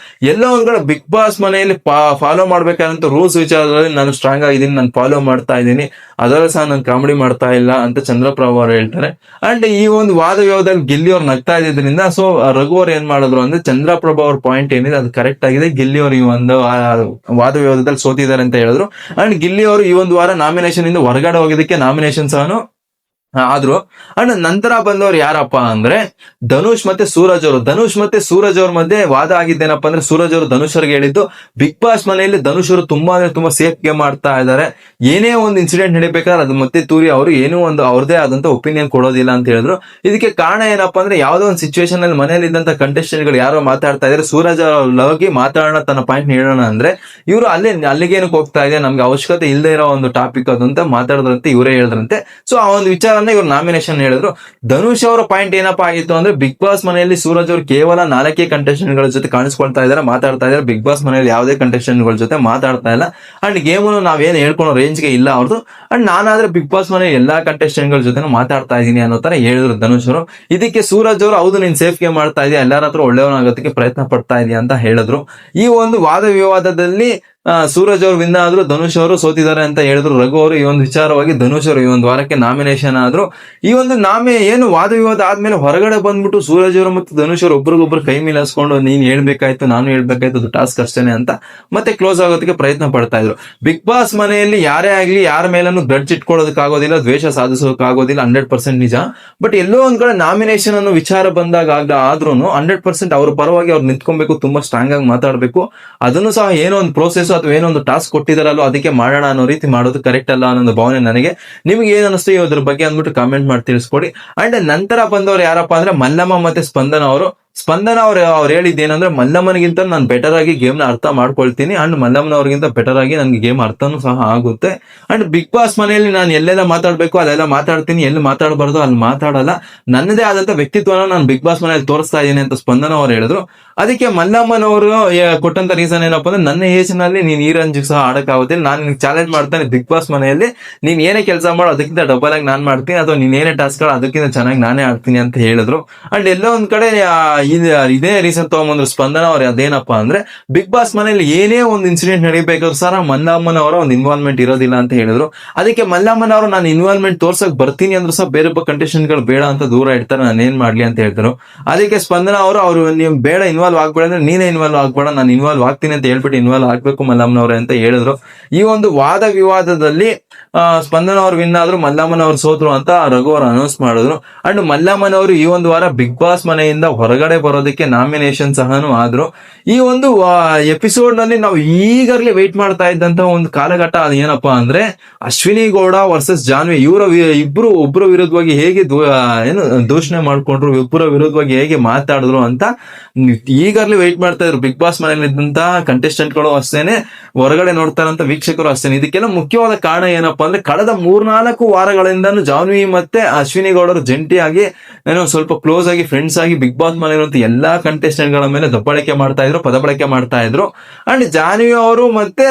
ಎಲ್ಲೋ ಒಂದ್ ಕಡೆ ಬಿಗ್ ಬಾಸ್ ಮನೆಯಲ್ಲಿ ಫಾಲೋ ಮಾಡ್ಬೇಕಾದಂತ ರೂಲ್ಸ್ ವಿಚಾರದಲ್ಲಿ ನಾನು ಸ್ಟ್ರಾಂಗ್ ಆಗಿದ್ದೀನಿ, ನಾನು ಫಾಲೋ ಮಾಡ್ತಾ ಇದ್ದೀನಿ, ಅದರಲ್ಲೂ ಸಹ ನಾನು ಕಾಮಿಡಿ ಮಾಡ್ತಾ ಇಲ್ಲ ಅಂತ ಚಂದ್ರಪ್ರಭು ಅವರು ಹೇಳ್ತಾರೆ. ಅಂಡ್ ಈ ಒಂದು ವಾದ ವಿವಾದದಲ್ಲಿ ಗಿಲ್ಲಿ ಅವ್ರು ನಗ್ತಾ ಇದ್ರಿಂದ, ಸೊ ರಘು ಅವ್ರು ಏನ್ ಮಾಡಿದ್ರು ಅಂದ್ರೆ, ಚಂದ್ರಪ್ರಭು ಅವ್ರ ಪಾಯಿಂಟ್ ಏನಿದೆ ಅದು ಕರೆಕ್ಟ್ ಆಗಿದೆ, ಗಿಲ್ಲಿ ಅವರು ಈ ಒಂದು ವಾದ ವಿವಾದದಲ್ಲಿ ಸೋತಿದ್ದಾರೆ ಅಂತ ಹೇಳಿದ್ರು. ಅಂಡ್ ಗಿಲ್ಲಿ ಅವರು ಈ ಒಂದು ವಾರ ನಾಮಿನೇಷನ್ ಇಂದ ಹೊರಗಡೆ ಹೋಗಿದ್ದಕ್ಕೆ ನಾಮಿನೇಷನ್ ಸಹ ಆದ್ರು. ಅಂಡ್ ನಂತರ ಬಂದವರು ಯಾರಪ್ಪ ಅಂದ್ರೆ, ಧನುಷ್ ಮತ್ತೆ ಸೂರಜ್ ಅವ್ರ ಮಧ್ಯೆ ವಾದ ಆಗಿದ್ದೇನಪ್ಪ ಅಂದ್ರೆ, ಸೂರಜ್ ಅವರು ಧನುಷ್ ಅವ್ರಿಗೆ ಹೇಳಿದ್ದು, ಬಿಗ್ ಬಾಸ್ ಮನೆಯಲ್ಲಿ ಧನುಷ್ ಅವರು ತುಂಬಾ ಸೇಫ್ ಗೇಮ್ ಮಾಡ್ತಾ ಇದ್ದಾರೆ, ಏನೇ ಒಂದು ಇನ್ಸಿಡೆಂಟ್ ನಡಿಬೇಕಾದ್ರೆ ಅದು ಮತ್ತೆ ತೂರಿ ಅವರು ಏನೋ ಒಂದು ಅವ್ರದೇ ಆದಂತ ಒಪಿನಿಯನ್ ಕೊಡೋದಿಲ್ಲ ಅಂತ ಹೇಳಿದ್ರು. ಇದಕ್ಕೆ ಕಾರಣ ಏನಪ್ಪಾ ಅಂದ್ರೆ, ಯಾವ್ದೋ ಒಂದು ಸಿಚುವೇಶನ್ ಅಲ್ಲಿ ಮನೆಯಲ್ಲಿ ಇದ್ದಂತ ಕಂಟೆಸ್ಟೆಂಟ್ ಗಳು ಯಾರೋ ಮಾತಾಡ್ತಾ ಇದ್ರೆ, ಸೂರಜ್ ಹೋಗಿ ಮಾತಾಡೋಣ, ತನ್ನ ಪಾಯಿಂಟ್ ಹೇಳೋಣ ಅಂದ್ರೆ, ಇವರು ಅಲ್ಲಿಗೇನಕ್ಕೆ ಹೋಗ್ತಾ ಇದೆ, ನಮ್ಗೆ ಅವಶ್ಯಕತೆ ಇಲ್ಲದೆ ಇರೋ ಒಂದು ಟಾಪಿಕ್ ಅದು ಅಂತ ಮಾತಾಡಿದ್ರಂತೆ, ಇವರೇ ಹೇಳಿದ್ರಂತೆ. ಸೊ ಆ ಒಂದು ವಿಚಾರನ ಸಂಬಂಧ ಇವ್ರು ನಾಮಿನೇಷನ್ ಹೇಳಿದ್ರು. ಧನುಷ್ ಅವರ ಪಾಯಿಂಟ್ ಏನಪ್ಪಾ ಆಗಿತ್ತು ಅಂದ್ರೆ, ಬಿಗ್ ಬಾಸ್ ಮನೆಯಲ್ಲಿ ಸೂರಜ್ ಅವರು ಕೇವಲ 4 ಕಂಟೆಸ್ಟೆಂಟ್ ಗಳ ಜೊತೆ ಕಾಣಿಸ್ಕೊಳ್ತಾ ಇದಾರೆ, ಮಾತಾಡ್ತಾ ಇದಾರೆ. ಬಿಗ್ ಬಾಸ್ ಮನೆಯಲ್ಲಿ ಯಾವುದೇ ಕಂಟೆಸ್ಟೆಂಟ್ ಗಳ ಜೊತೆ ಮಾತಾಡ್ತಾ ಇಲ್ಲ. ಅಂಡ್ ಗೇಮ್ ನಾವೇನ್ ಹೇಳ್ಕೊಳೋ ರೇಂಜ್ ಗೆ ಇಲ್ಲ ಅವ್ರದ್ದು. ಅಂಡ್ ನಾನಾದ್ರೆ ಬಿಗ್ ಬಾಸ್ ಮನೆ ಎಲ್ಲಾ ಕಂಟೆಸ್ಟೆಂಟ್ ಗಳ ಜೊತೆ ಮಾತಾಡ್ತಾ ಇದೀನಿ ಅನ್ನೋ ತರ ಹೇಳಿದ್ರು ಧನುಷ್ ಅವರು. ಇದಕ್ಕೆ ಸೂರಜ್ ಅವರು, ಹೌದು ನೀನ್ ಸೇಫ್ ಗೇಮ್ ಮಾಡ್ತಾ ಇದೀಯ, ಎಲ್ಲಾರ ಹತ್ರ ಒಳ್ಳೆಯವನಾಗೋದಕ್ಕೆ ಪ್ರಯತ್ನ ಪಡ್ತಾ ಇದೀಯ ಅಂತ ಹೇಳಿದ್ರು. ಈ ಒಂದು ವಾದ ವಿವಾದದಲ್ಲಿ ಸೂರಜ್ ಅವರು ವಿನ್ ಆದ್ರು, ಧನುಷ್ ಅವರು ಸೋತಿದ್ದಾರೆ ಅಂತ ಹೇಳಿದ್ರು. ರಘು ಅವರು ಈ ಒಂದು ವಿಚಾರವಾಗಿ ಧನುಷ್ ಅವರು ಈ ಒಂದು ವಾರಕ್ಕೆ ನಾಮಿನೇಷನ್ ಆದ್ರು. ಈ ಒಂದು ಏನು ವಾದ ವಿವಾದ ಆದ್ಮೇಲೆ ಹೊರಗಡೆ ಬಂದ್ಬಿಟ್ಟು ಸೂರಜ್ ಅವರು ಮತ್ತು ಧನುಷ್ ಅವರು ಒಬ್ರಿಗೊಬ್ರು ಕೈ ಮಿಲಾಯಿಸ್ಕೊಂಡು, ನೀನ್ ಹೇಳ್ಬೇಕಾಯ್ತು, ನಾನು ಹೇಳ್ಬೇಕಾಯ್ತು, ಅದು ಟಾಸ್ಕ್ ಅಷ್ಟೇನೆ ಅಂತ ಮತ್ತೆ ಕ್ಲೋಸ್ ಆಗೋದಕ್ಕೆ ಪ್ರಯತ್ನ ಪಡ್ತಾ ಇದ್ರು. ಬಿಗ್ ಬಾಸ್ ಮನೆಯಲ್ಲಿ ಯಾರೇ ಆಗ್ಲಿ ಯಾರ ಮೇಲೂ ಗ್ರಡ್ಜ್ ಇಟ್ಕೊಳ್ಳೋದಕ್ಕಾಗೋದಿಲ್ಲ, ದ್ವೇಷ ಸಾಧಿಸೋದಕ್ಕಾಗೋದಿಲ್ಲ, 100% ನಿಜ. ಬಟ್ ಎಲ್ಲೋ ಒಂದ್ ಕಡೆ ನಾಮಿನೇಷನ್ ಅನ್ನೋ ವಿಚಾರ ಬಂದಾಗ ಆದ್ರೂ 100% ಅವ್ರ ಪರವಾಗಿ ಅವ್ರು ನಿಂತ್ಕೊಬೇಕು, ತುಂಬಾ ಸ್ಟ್ರಾಂಗ್ ಆಗಿ ಮಾತಾಡ್ಬೇಕು. ಅದನ್ನು ಸಹ ಏನೋ ಒಂದು ಪ್ರೋಸೆಸ್ ಅಥವಾ ಏನೋ ಒಂದು ಟಾಸ್ಕ್ ಕೊಟ್ಟಿದಾರಲ್ಲೋ ಅದಕ್ಕೆ ಮಾಡೋಣ ಅನ್ನೋ ರೀತಿ ಮಾಡೋದು ಕರೆಕ್ಟ್ ಅಲ್ಲ ಅನ್ನೋ ಭಾವನೆ ನನಗೆ. ನಿಮ್ಗೆ ಏನ್ ಅನಿಸ್ತು ಇದ್ರ ಬಗ್ಗೆ ಅಂದ್ಬಿಟ್ಟು ಕಾಮೆಂಟ್ ಮಾಡಿ ತಿಳಿಸ್ಕೊಡಿ. ಅಂಡ್ ನಂತರ ಬಂದವರು ಯಾರಪ್ಪ ಅಂದ್ರೆ ಮಲ್ಲಮ್ಮ ಮತ್ತೆ ಸ್ಪಂದನ ಅವರು. ಸ್ಪಂದನ ಅವ್ರು ಹೇಳಿದ್ದೇನಂದ್ರೆ, ಮಲ್ಲಮ್ಮನಿಗಿಂತ ನಾನು ಬೆಟರ್ ಆಗಿ ಗೇಮ್ ನ ಅರ್ಥ ಮಾಡ್ಕೊಳ್ತೀನಿ, ಅಂಡ್ ಮಲ್ಲಮ್ಮನವ್ರಿಗಿಂತ ಬೆಟರ್ ಆಗಿ ನನ್ಗೆ ಗೇಮ್ ಅರ್ಥನೂ ಸಹ ಆಗುತ್ತೆ. ಅಂಡ್ ಬಿಗ್ ಬಾಸ್ ಮನೆಯಲ್ಲಿ ನಾನು ಎಲ್ಲೆಲ್ಲ ಮಾತಾಡ್ಬೇಕು ಅದೆಲ್ಲ ಮಾತಾಡ್ತೀನಿ, ಎಲ್ಲಿ ಮಾತಾಡಬಾರ್ದು ಅಲ್ಲಿ ಮಾತಾಡಲ್ಲ, ನನ್ನದೇ ಆದಂತ ವ್ಯಕ್ತಿತ್ವನ ನಾನು ಬಿಗ್ ಬಾಸ್ ಮನೆಯಲ್ಲಿ ತೋರಿಸ್ತಾ ಇದ್ದೀನಿ ಅಂತ ಸ್ಪಂದನ ಅವ್ರು ಹೇಳಿದ್ರು. ಅದಕ್ಕೆ ಮಲ್ಲಮ್ಮನವರು ಕೊಟ್ಟಂತ ರೀಸನ್ ಏನಪ್ಪಾ ಅಂದ್ರೆ, ನನ್ನ ಏಜ್ ನಲ್ಲಿ ನೀನ್ ಈ ರಂಜಿಗೆ ಸಹ ಆಡಕ್ಕಾಗೋದಿಲ್ಲ, ನಾನು ನಿನ್ಗೆ ಚಾಲೆಂಜ್ ಮಾಡ್ತಾನೆ ಬಿಗ್ ಬಾಸ್ ಮನೆಯಲ್ಲಿ, ನೀನ್ ಏನೇ ಕೆಲಸ ಮಾಡೋ ಅದಕ್ಕಿಂತ ಡಬಲ್ ಆಗಿ ನಾನ್ ಮಾಡ್ತೀನಿ, ಅಥವಾ ನೀನ್ ಏನೇ ಟಾಸ್ಕ್ ಅದಕ್ಕಿಂತ ಚೆನ್ನಾಗಿ ನಾನೇ ಆಡ್ತೀನಿ ಅಂತ ಹೇಳಿದ್ರು. ಅಂಡ್ ಎಲ್ಲೋ ಒಂದ್ ಕಡೆ ಇದೇ ರೀಸನ್ ತಗೊಂಡ್ಬಂದ್ರು ಸ್ಪಂದನ ಅವ್ರು. ಅದೇನಪ್ಪಾ ಅಂದ್ರೆ, ಬಿಗ್ ಬಾಸ್ ಮನೆಯಲ್ಲಿ ಏನೇ ಒಂದು ಇನ್ಸಿಡೆಂಟ್ ನಡೀಬೇಕಾದ್ರು ಸರ್ ಮಲ್ಲಮ್ಮನವರ ಒಂದು ಇನ್ವಾಲ್ವ್ಮೆಂಟ್ ಇರೋದಿಲ್ಲ ಅಂತ ಹೇಳಿದ್ರು. ಅದಕ್ಕೆ ಮಲ್ಲಮ್ಮನವರು ನಾನು ಇನ್ವಾಲ್ವ್ಮೆಂಟ್ ತೋರ್ಸಕ್ ಬರ್ತೀನಿ ಅಂದ್ರೂ ಸಹ ಬೇರೆ ಕಂಟೆಸ್ಟೆಂಟ್ ಗಳು ಬೇಡ ಅಂತ ದೂರ ಇಡ್ತಾರೆ, ನಾನು ಏನ್ ಮಾಡ್ಲಿ ಅಂತ ಹೇಳ್ತಾರೆ. ಅದಕ್ಕೆ ಸ್ಪಂದನ ಅವರು ನೀವು ಬೇಡ ಇನ್ವಾಲ್ವ್ ಆಗ್ಬೇಡ ಅಂದ್ರೆ ನೀನೇ ಇನ್ವಾಲ್ವ್ ಆಗ್ಬೇಡ, ನಾನು ಇನ್ವಾಲ್ವ್ ಆಗ್ತೀನಿ ಅಂತ ಹೇಳ್ಬಿಟ್ಟು ಇನ್ವಾಲ್ವ್ ಆಗ್ಬೇಕು ಮಲ್ಲಮ್ಮನವ್ರೆ ಅಂತ ಹೇಳಿದ್ರು. ಈ ಒಂದು ವಾದ ವಿವಾದದಲ್ಲಿ ಸ್ಪಂದನ ಅವ್ರು ವಿನ್ ಆದ್ರು, ಮಲ್ಲಮ್ಮನವ್ರು ಸೋತ್ರು ಅಂತ ರಘು ಅವರು ಅನೌನ್ಸ್ ಮಾಡಿದ್ರು. ಅಂಡ್ ಮಲ್ಲಮ್ಮನವರು ಈ ಒಂದು ವಾರ ಬಿಗ್ ಬಾಸ್ ಮನೆಯಿಂದ ಹೊರಗಡೆ ಬರೋದಕ್ಕೆ ನಾಮಿನೇಷನ್ ಸಹನು ಆದ್ರು. ಈ ಒಂದು ಎಪಿಸೋಡ್ ನಲ್ಲಿ ನಾವು ಈಗಾಗಲೇ ವೆಯ್ಟ್ ಮಾಡ್ತಾ ಇದ್ದಂತ ಒಂದು ಕಾಲಘಟ್ಟ ಅದು ಏನಪ್ಪಾ ಅಂದ್ರೆ, ಅಶ್ವಿನಿ ಗೌಡ ವರ್ಸಸ್ ಜಾನ್ವಿ. ಒಬ್ಬರ ವಿರುದ್ಧವಾಗಿ ಹೇಗೆ ದೂಷಣೆ ಮಾಡ್ಕೊಂಡ್ರು, ಇಬ್ಬರ ವಿರುದ್ಧವಾಗಿ ಹೇಗೆ ಮಾತಾಡಿದ್ರು ಅಂತ ಈಗಾಗಲೇ ವೆಯ್ಟ್ ಮಾಡ್ತಾ ಇದ್ರು ಬಿಗ್ ಬಾಸ್ ಮನೆಯಲ್ಲಿ ಇದ್ದಂತಹ ಕಂಟೆಸ್ಟೆಂಟ್ ಗಳು ಅಷ್ಟೇನೆ, ಹೊರಗಡೆ ನೋಡ್ತಾ ಇರೋಂತ ವೀಕ್ಷಕರು ಅಷ್ಟೇನೆ. ಇದಕ್ಕೆಲ್ಲ ಮುಖ್ಯವಾದ ಕಾರಣ ಏನಪ್ಪಾ ಅಂದ್ರೆ, ಕಳೆದ 3-4 ವಾರಗಳಿಂದ ಜಾನ್ವಿ ಮತ್ತೆ ಅಶ್ವಿನಿ ಗೌಡರು ಜಂಟಿಯಾಗಿ ಏನೋ ಸ್ವಲ್ಪ ಕ್ಲೋಸ್ ಆಗಿ ಫ್ರೆಂಡ್ಸ್ ಆಗಿ ಬಿಗ್ ಬಾಸ್ ಮನೆಯಲ್ಲಿ ಎಲ್ಲಾ ಕಂಟೆಸ್ಟೆಂಟ್ ಗಳ ಮೇಲೆ ದಬ್ಬಳಕೆ ಮಾಡ್ತಾ ಇದ್ರು, ಪದಬಳಕೆ ಮಾಡ್ತಾ ಇದ್ರು. ಅಂಡ್ ಜಾನ್ವಿ ಅವರು ಮತ್ತೆ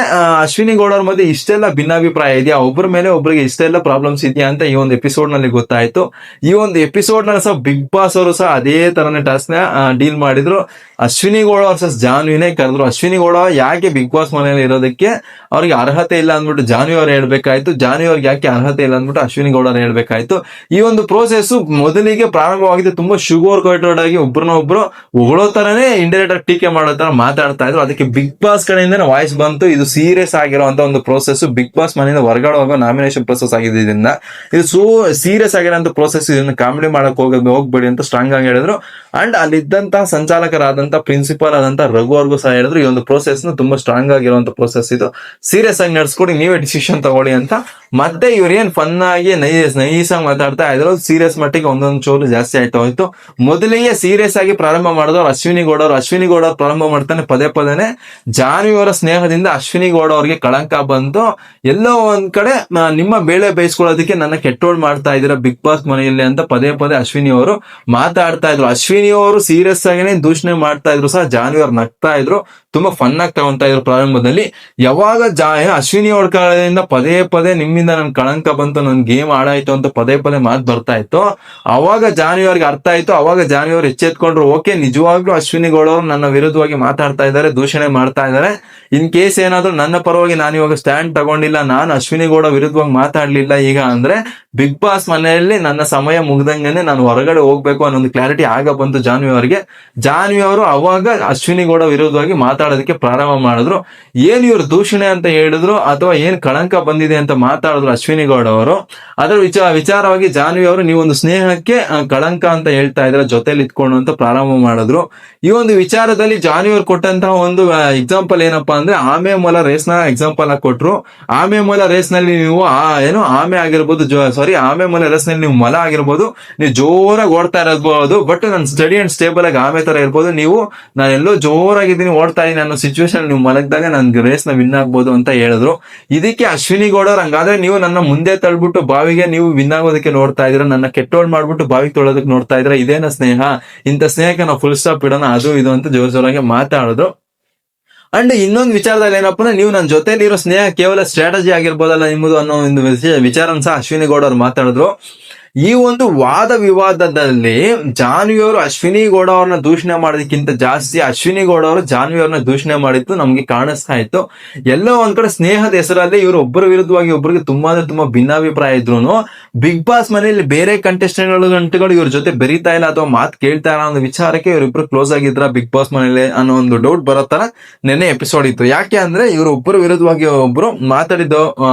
ಅಶ್ವಿನಿ ಗೌಡ ಅವ್ರ ಮಧ್ಯೆ ಇಷ್ಟೆಲ್ಲ ಭಿನ್ನಾಭಿಪ್ರಾಯ ಇದೆಯಾ, ಒಬ್ಬರ ಮೇಲೆ ಒಬ್ಬರಿಗೆ ಇಷ್ಟೆಲ್ಲ ಪ್ರಾಬ್ಲಮ್ಸ್ ಇದೆಯಾ ಅಂತ ಈ ಒಂದು ಎಪಿಸೋಡ್ ನಲ್ಲಿ ಗೊತ್ತಾಯ್ತು. ಈ ಒಂದು ಎಪಿಸೋಡ್ ನಲ್ಲಿ ಸಹ ಬಿಗ್ ಬಾಸ್ ಅವರು ಸಹ ಅದೇ ತರನೇ ಟಾಸ್ಕ್ ನ ಡೀಲ್ ಮಾಡಿದ್ರು. ಅಶ್ವಿನಿ ಗೌಡ ವರ್ಸಸ್ ಜಾನ್ವಿನೇ ಕರೆದ್ರು. ಅಶ್ವಿನಿ ಗೌಡ ಯಾಕೆ ಬಿಗ್ ಬಾಸ್ ಮನೆಯಲ್ಲಿ ಇರೋದಕ್ಕೆ ಅವ್ರಿಗೆ ಅರ್ಹತೆ ಇಲ್ಲ ಅಂದ್ಬಿಟ್ಟು ಜಾನ್ವಿ ಅವ್ರು ಹೇಳ್ಬೇಕಾಯ್ತು, ಜಾನ್ವಿ ಅವ್ರಿಗೆ ಯಾಕೆ ಅರ್ಹತೆ ಇಲ್ಲ ಅಂದ್ಬಿಟ್ಟು ಅಶ್ವಿನಿ ಗೌಡ ಹೇಳ್ಬೇಕಾಯ್ತು. ಈ ಒಂದು ಪ್ರೋಸೆಸ್ ಮೊದಲಿಗೆ ಪ್ರಾರಂಭವಾಗಿದ್ದು ತುಂಬಾ ಶುಗರ್ ಕೋಟೆಡ್ ಆಗಿ ಒಬ್ರನ್ನೊಬ್ರು ಹೊಗಳೋ ತರನೇ ಇಂಡೈರೆಕ್ಟ್ ಆಗಿ ಟೀಕೆ ಮಾಡೋ ತರ ಮಾತಾಡ್ತಾ ಇದ್ರು. ಅದಕ್ಕೆ ಬಿಗ್ ಬಾಸ್ ಕಡೆಯಿಂದ ವಾಯ್ಸ್ ಬಂತು, ಇದು ಸೀರಿಯಸ್ ಆಗಿರುವಂತ ಒಂದು ಪ್ರೋಸೆಸ್, ಬಿಗ್ ಬಾಸ್ ಮನೆಯಿಂದ ಹೊರಗಡೆ ಹೋಗೋ ನಾಮಿನೇಷನ್ ಪ್ರೋಸೆಸ್ ಆಗಿದೆ, ಇದರಿಂದ ಇದು ಸೀರಿಯಸ್ ಆಗಿರೋಂಥ ಪ್ರೋಸೆಸ್, ಇದನ್ನ ಕಾಮಿಡಿ ಮಾಡಕ್ ಹೋಗ್ಬೇಡಿ ಅಂತ ಸ್ಟ್ರಾಂಗ್ ಆಗಿ ಹೇಳಿದ್ರು. ಅಂಡ್ ಅಲ್ಲಿದ್ದಂತಹ ಸಂಚಾಲಕರಾದಂತ ಪ್ರಿನ್ಸಿಪಲ್ ಆದಂತ ರಘು ಅವ್ರಿಗೂ ಸಹ ಹೇಳಿದ್ರು, ಈ ಒಂದು ಪ್ರೋಸೆಸ್ ನ ತುಂಬಾ ಸ್ಟ್ರಾಂಗ್ ಆಗಿರುವಂತ ಪ್ರೋಸೆಸ್, ಇದು ಸೀರಿಯಸ್ ಆಗಿ ನಡ್ಸ್ಕೊಡಿ, ನೀವೇ ಡಿಸಿಷನ್ ತಗೊಳ್ಳಿ ಅಂತ. ಮತ್ತೆ ಇವ್ರೇನ್ ಫನ್ ಆಗಿ ನೈಸಾಗಿ ಮಾತಾಡ್ತಾ ಇದ್ರು. ಸೀರಿಯಸ್ ಮಟ್ಟಿಗೆ ಒಂದೊಂದು ಚೋರು ಜಾಸ್ತಿ ಆಯ್ತು ಹೋಯ್ತು. ಮೊದಲಿಗೆ ಸೀರಿಯಸ್ ಆಗಿ ಪ್ರಾರಂಭ ಮಾಡಿದವರು ಅಶ್ವಿನಿ ಗೌಡ ಪ್ರಾರಂಭ ಮಾಡ್ತಾನೆ ಪದೇ ಜಾನ್ವಿ ಅವರ ಸ್ನೇಹದಿಂದ ಅಶ್ವಿನಿ ಗೌಡ ಅವ್ರಿಗೆ ಕಳಂಕ ಬಂತು. ಎಲ್ಲೋ ಒಂದ್ ಕಡೆ ನಿಮ್ಮ ಬೇಳೆ ಬೇಯಿಸ್ಕೊಳ್ಳೋದಕ್ಕೆ ನನ್ನ ಕೆಟ್ಟೋಳ್ ಮಾಡ್ತಾ ಇದ್ದೀರಾ ಬಿಗ್ ಬಾಸ್ ಮನೆಯಲ್ಲಿ ಅಂತ ಪದೇ ಅಶ್ವಿನಿ ಅವರು ಮಾತಾಡ್ತಾ ಇದ್ರು. ಅಶ್ವಿನಿ ಅವರು ಸೀರಿಯಸ್ ಆಗಿನೇ ದೂಷಣೆ ಮಾಡ್ತಾ ಇದ್ರು ಸಹ ಜಾನ್ವಿ ಅವ್ರು ನಗ್ತಾ ಇದ್ರು, ತುಂಬಾ ಫನ್ ಆಗಿ ತಗೊಂತಾ ಇದ್ರು ಪ್ರಾರಂಭದಲ್ಲಿ. ಯಾವಾಗ ಅಶ್ವಿನಿ ಅವ್ರ ಕಡೆಯಿಂದ ಪದೇ ನಿಮ್ಮಿಂದ ನನ್ ಕಳಂಕ ಬಂತು, ನನ್ ಗೇಮ್ ಆಡಾಯ್ತು ಅಂತ ಪದೇ ಮಾತು ಬರ್ತಾ ಇತ್ತು, ಅವಾಗ ಜಾನ್ವಿ ಅವ್ರಿಗೆ ಅರ್ಥ ಆಯ್ತು. ಅವಾಗ ಜಾನ್ವಿ ಅವ್ರು ಎಚ್ಚೆತ್ಕೊಂಡ್ರು, ಓಕೆ ನಿಜವಾಗ್ಲೂ ಅಶ್ವಿನಿ ಗೌಡ ಅವರು ನನ್ನ ವಿರುದ್ಧವಾಗಿ ಮಾತಾಡ್ತಾ ಇದ್ದಾರೆ, ದೂಷಣೆ ಮಾಡ್ತಾ ಇದ್ದಾರೆ. ಇನ್ ಕೇಸ್ ಏನಾದ್ರು ನನ್ನ ಪರವಾಗಿ ನಾನು ಇವಾಗ ಸ್ಟ್ಯಾಂಡ್ ತಗೊಂಡಿಲ್ಲ, ನಾನು ಅಶ್ವಿನಿ ಗೌಡ ವಿರುದ್ಧವಾಗಿ ಮಾತಾಡ್ಲಿಲ್ಲ ಈಗ ಅಂದ್ರೆ ಬಿಗ್ ಬಾಸ್ ಮನೆಯಲ್ಲಿ ನನ್ನ ಸಮಯ ಮುಗ್ದಂಗೆನೆ ನಾನು ಹೊರಗಡೆ ಹೋಗ್ಬೇಕು ಅನ್ನೋ ಒಂದು ಕ್ಲಾರಿಟಿ ಆಗ ಬಂತು ಜಾನ್ವಿ ಅವರಿಗೆ. ಜಾನ್ವಿ ಅವರು ಅವಾಗ ಅಶ್ವಿನಿ ಗೌಡ ವಿರುದ್ಧವಾಗಿ ಮಾತಾಡೋದಕ್ಕೆ ಪ್ರಾರಂಭ ಮಾಡಿದ್ರು. ಏನ್ ಇವ್ರು ದೂಷಣೆ ಅಂತ ಹೇಳಿದ್ರು ಅಥವಾ ಏನ್ ಕಳಂಕ ಬಂದಿದೆ ಅಂತ ಮಾತಾಡಿದ್ರು ಅಶ್ವಿನಿ ಗೌಡ ಅವರು, ಅದರ ವಿಚಾರವಾಗಿ ಜಾನ್ವಿ ಅವರು ನೀವೊಂದು ಸ್ನೇಹಕ್ಕೆ ಕಳಂಕ ಅಂತ ಹೇಳ್ತಾ ಇದ್ರ ಜೊತೆಲಿ ಇಟ್ಕೊಂಡು ಅಂತ ಪ್ರಾರಂಭ ಮಾಡಿದ್ರು. ಈ ಒಂದು ವಿಚಾರದಲ್ಲಿ ಜಾನಿ ಅವ್ರು ಕೊಟ್ಟಂತಹ ಒಂದು ಎಕ್ಸಾಂಪಲ್ ಏನಪ್ಪಾ ಅಂದ್ರೆ ಆಮೆ ಮೊಲ ರೇಸ್ ನ ಎಕ್ಸಾಂಪಲ್ ಆಗಿ ಕೊಟ್ರು. ಆಮೆ ಮೊಲ ರೇಸ್ ನಲ್ಲಿ ನೀವು ಆಮೆ ಆಗಿರ್ಬೋದು, ಆಮೆ ಮೊಲ ರೇಸ್ ನಲ್ಲಿ ನೀವು ಮೊಲ ಆಗಿರ್ಬೋದು, ನೀವು ಜೋರಾಗಿ ಓಡ್ತಾ ಇರಬಹುದು, ಬಟ್ ನಾನು ಸ್ಟಡಿ ಅಂಡ್ ಸ್ಟೇಬಲ್ ಆಗಿ ಆಮೆ ತರ ಇರ್ಬೋದು. ನೀವು ನಾನು ಎಲ್ಲೋ ಜೋರಾಗಿದ್ದೀನಿ ಓಡ್ತಾ ಇದೀನಿ ಅನ್ನೋ ಸಿಚುವೇಶನ್ ನೀವು ಮಲಗಿದಾಗ ನನ್ಗೆ ರೇಸ್ ನ ವಿನ್ ಆಗ್ಬೋದು ಅಂತ ಹೇಳಿದ್ರು. ಇದಕ್ಕೆ ಅಶ್ವಿನಿ ಗೌಡ ಅವ್ರು, ಹಂಗಾದ್ರೆ ನೀವು ನನ್ನ ಮುಂದೆ ತಳ್ಬಿಟ್ಟು ಬಾವಿಗೆ ನೀವು ವಿನ್ ಆಗೋದಕ್ಕೆ ನೋಡ್ತಾ ಇದ್ರ, ನನ್ನ ಕೆಟ್ಟೋಳ್ ಮಾಡ್ಬಿಟ್ಟು ಬಾವಿಗೆ ತೊಳೋದಕ್ಕೆ ನೋಡ್ತಾ ಇದ್ರ, ಇದೇನ ಸ್ನೇಹ? ಇಂಥ ಸ್ನೇಹಕ್ಕೆ ನಾವು ಫುಲ್ ಸ್ಟಾಪ್ ಇಡೋಣ, ಅದು ಇದು ಅಂತ ಜೋರಾಗಿ ಮಾತಾಡಿದ್ರು. ಅಂಡ್ ಇನ್ನೊಂದು ವಿಚಾರದಲ್ಲಿ ಏನಪ್ಪಾ ಅಂದ್ರೆ, ನೀವು ನನ್ನ ಜೊತೆಲಿ ಇರೋ ಸ್ನೇಹ ಕೇವಲ ಸ್ಟ್ರಾಟಜಿ ಆಗಿರ್ಬೋದಲ್ಲ ನಿಮ್ಮದು ಅನ್ನೋ ಒಂದು ವಿಚಾರನ ಸಹ ಅಶ್ವಿನಿ ಗೌಡ ಅವ್ರು ಮಾತಾಡಿದ್ರು. ಈ ಒಂದು ವಾದ ವಿವಾದದಲ್ಲಿ ಜಾನ್ವಿ ಅವರು ಅಶ್ವಿನಿ ಗೌಡ ಅವ್ರನ್ನ ದೂಷಣೆ ಮಾಡೋದಕ್ಕಿಂತ ಜಾಸ್ತಿ ಅಶ್ವಿನಿ ಗೌಡ ಅವರು ಜಾನ್ವಿ ಅವ್ರನ್ನ ದೂಷಣೆ ಮಾಡಿದ್ದು ನಮ್ಗೆ ಕಾಣಿಸ್ತಾ ಇತ್ತು. ಎಲ್ಲೋ ಒಂದ್ ಕಡೆ ಸ್ನೇಹದ ಹೆಸರಲ್ಲಿ ಇವರು ಒಬ್ಬರ ವಿರುದ್ಧವಾಗಿ ಒಬ್ಬರಿಗೆ ತುಂಬಾ ಅಂದ್ರೆ ತುಂಬಾ ಭಿನ್ನಾಭಿಪ್ರಾಯ ಇದ್ರು ಬಿಗ್ ಬಾಸ್ ಮನೆಯಲ್ಲಿ ಬೇರೆ ಕಂಟೆಸ್ಟೆಂಟ್ಗಳು ಇವ್ರ ಜೊತೆ ಬೆರೀತಾ ಇಲ್ಲ ಅಥವಾ ಮಾತು ಕೇಳ್ತಾ ಇಲ್ಲ ಅನ್ನೋ ವಿಚಾರಕ್ಕೆ ಇವರಿಬ್ರು ಕ್ಲೋಸ್ ಆಗಿದ್ರ ಬಿಗ್ ಬಾಸ್ ಮನೇಲಿ ಅನ್ನೋ ಒಂದು ಡೌಟ್ ಬರೋ ತರ ನೆನ್ನೆ ಎಪಿಸೋಡ್ ಇತ್ತು. ಯಾಕೆ ಅಂದ್ರೆ ಇವರು ಒಬ್ಬರ ವಿರುದ್ಧವಾಗಿ ಒಬ್ರು ಮಾತಾಡಿದ್ದು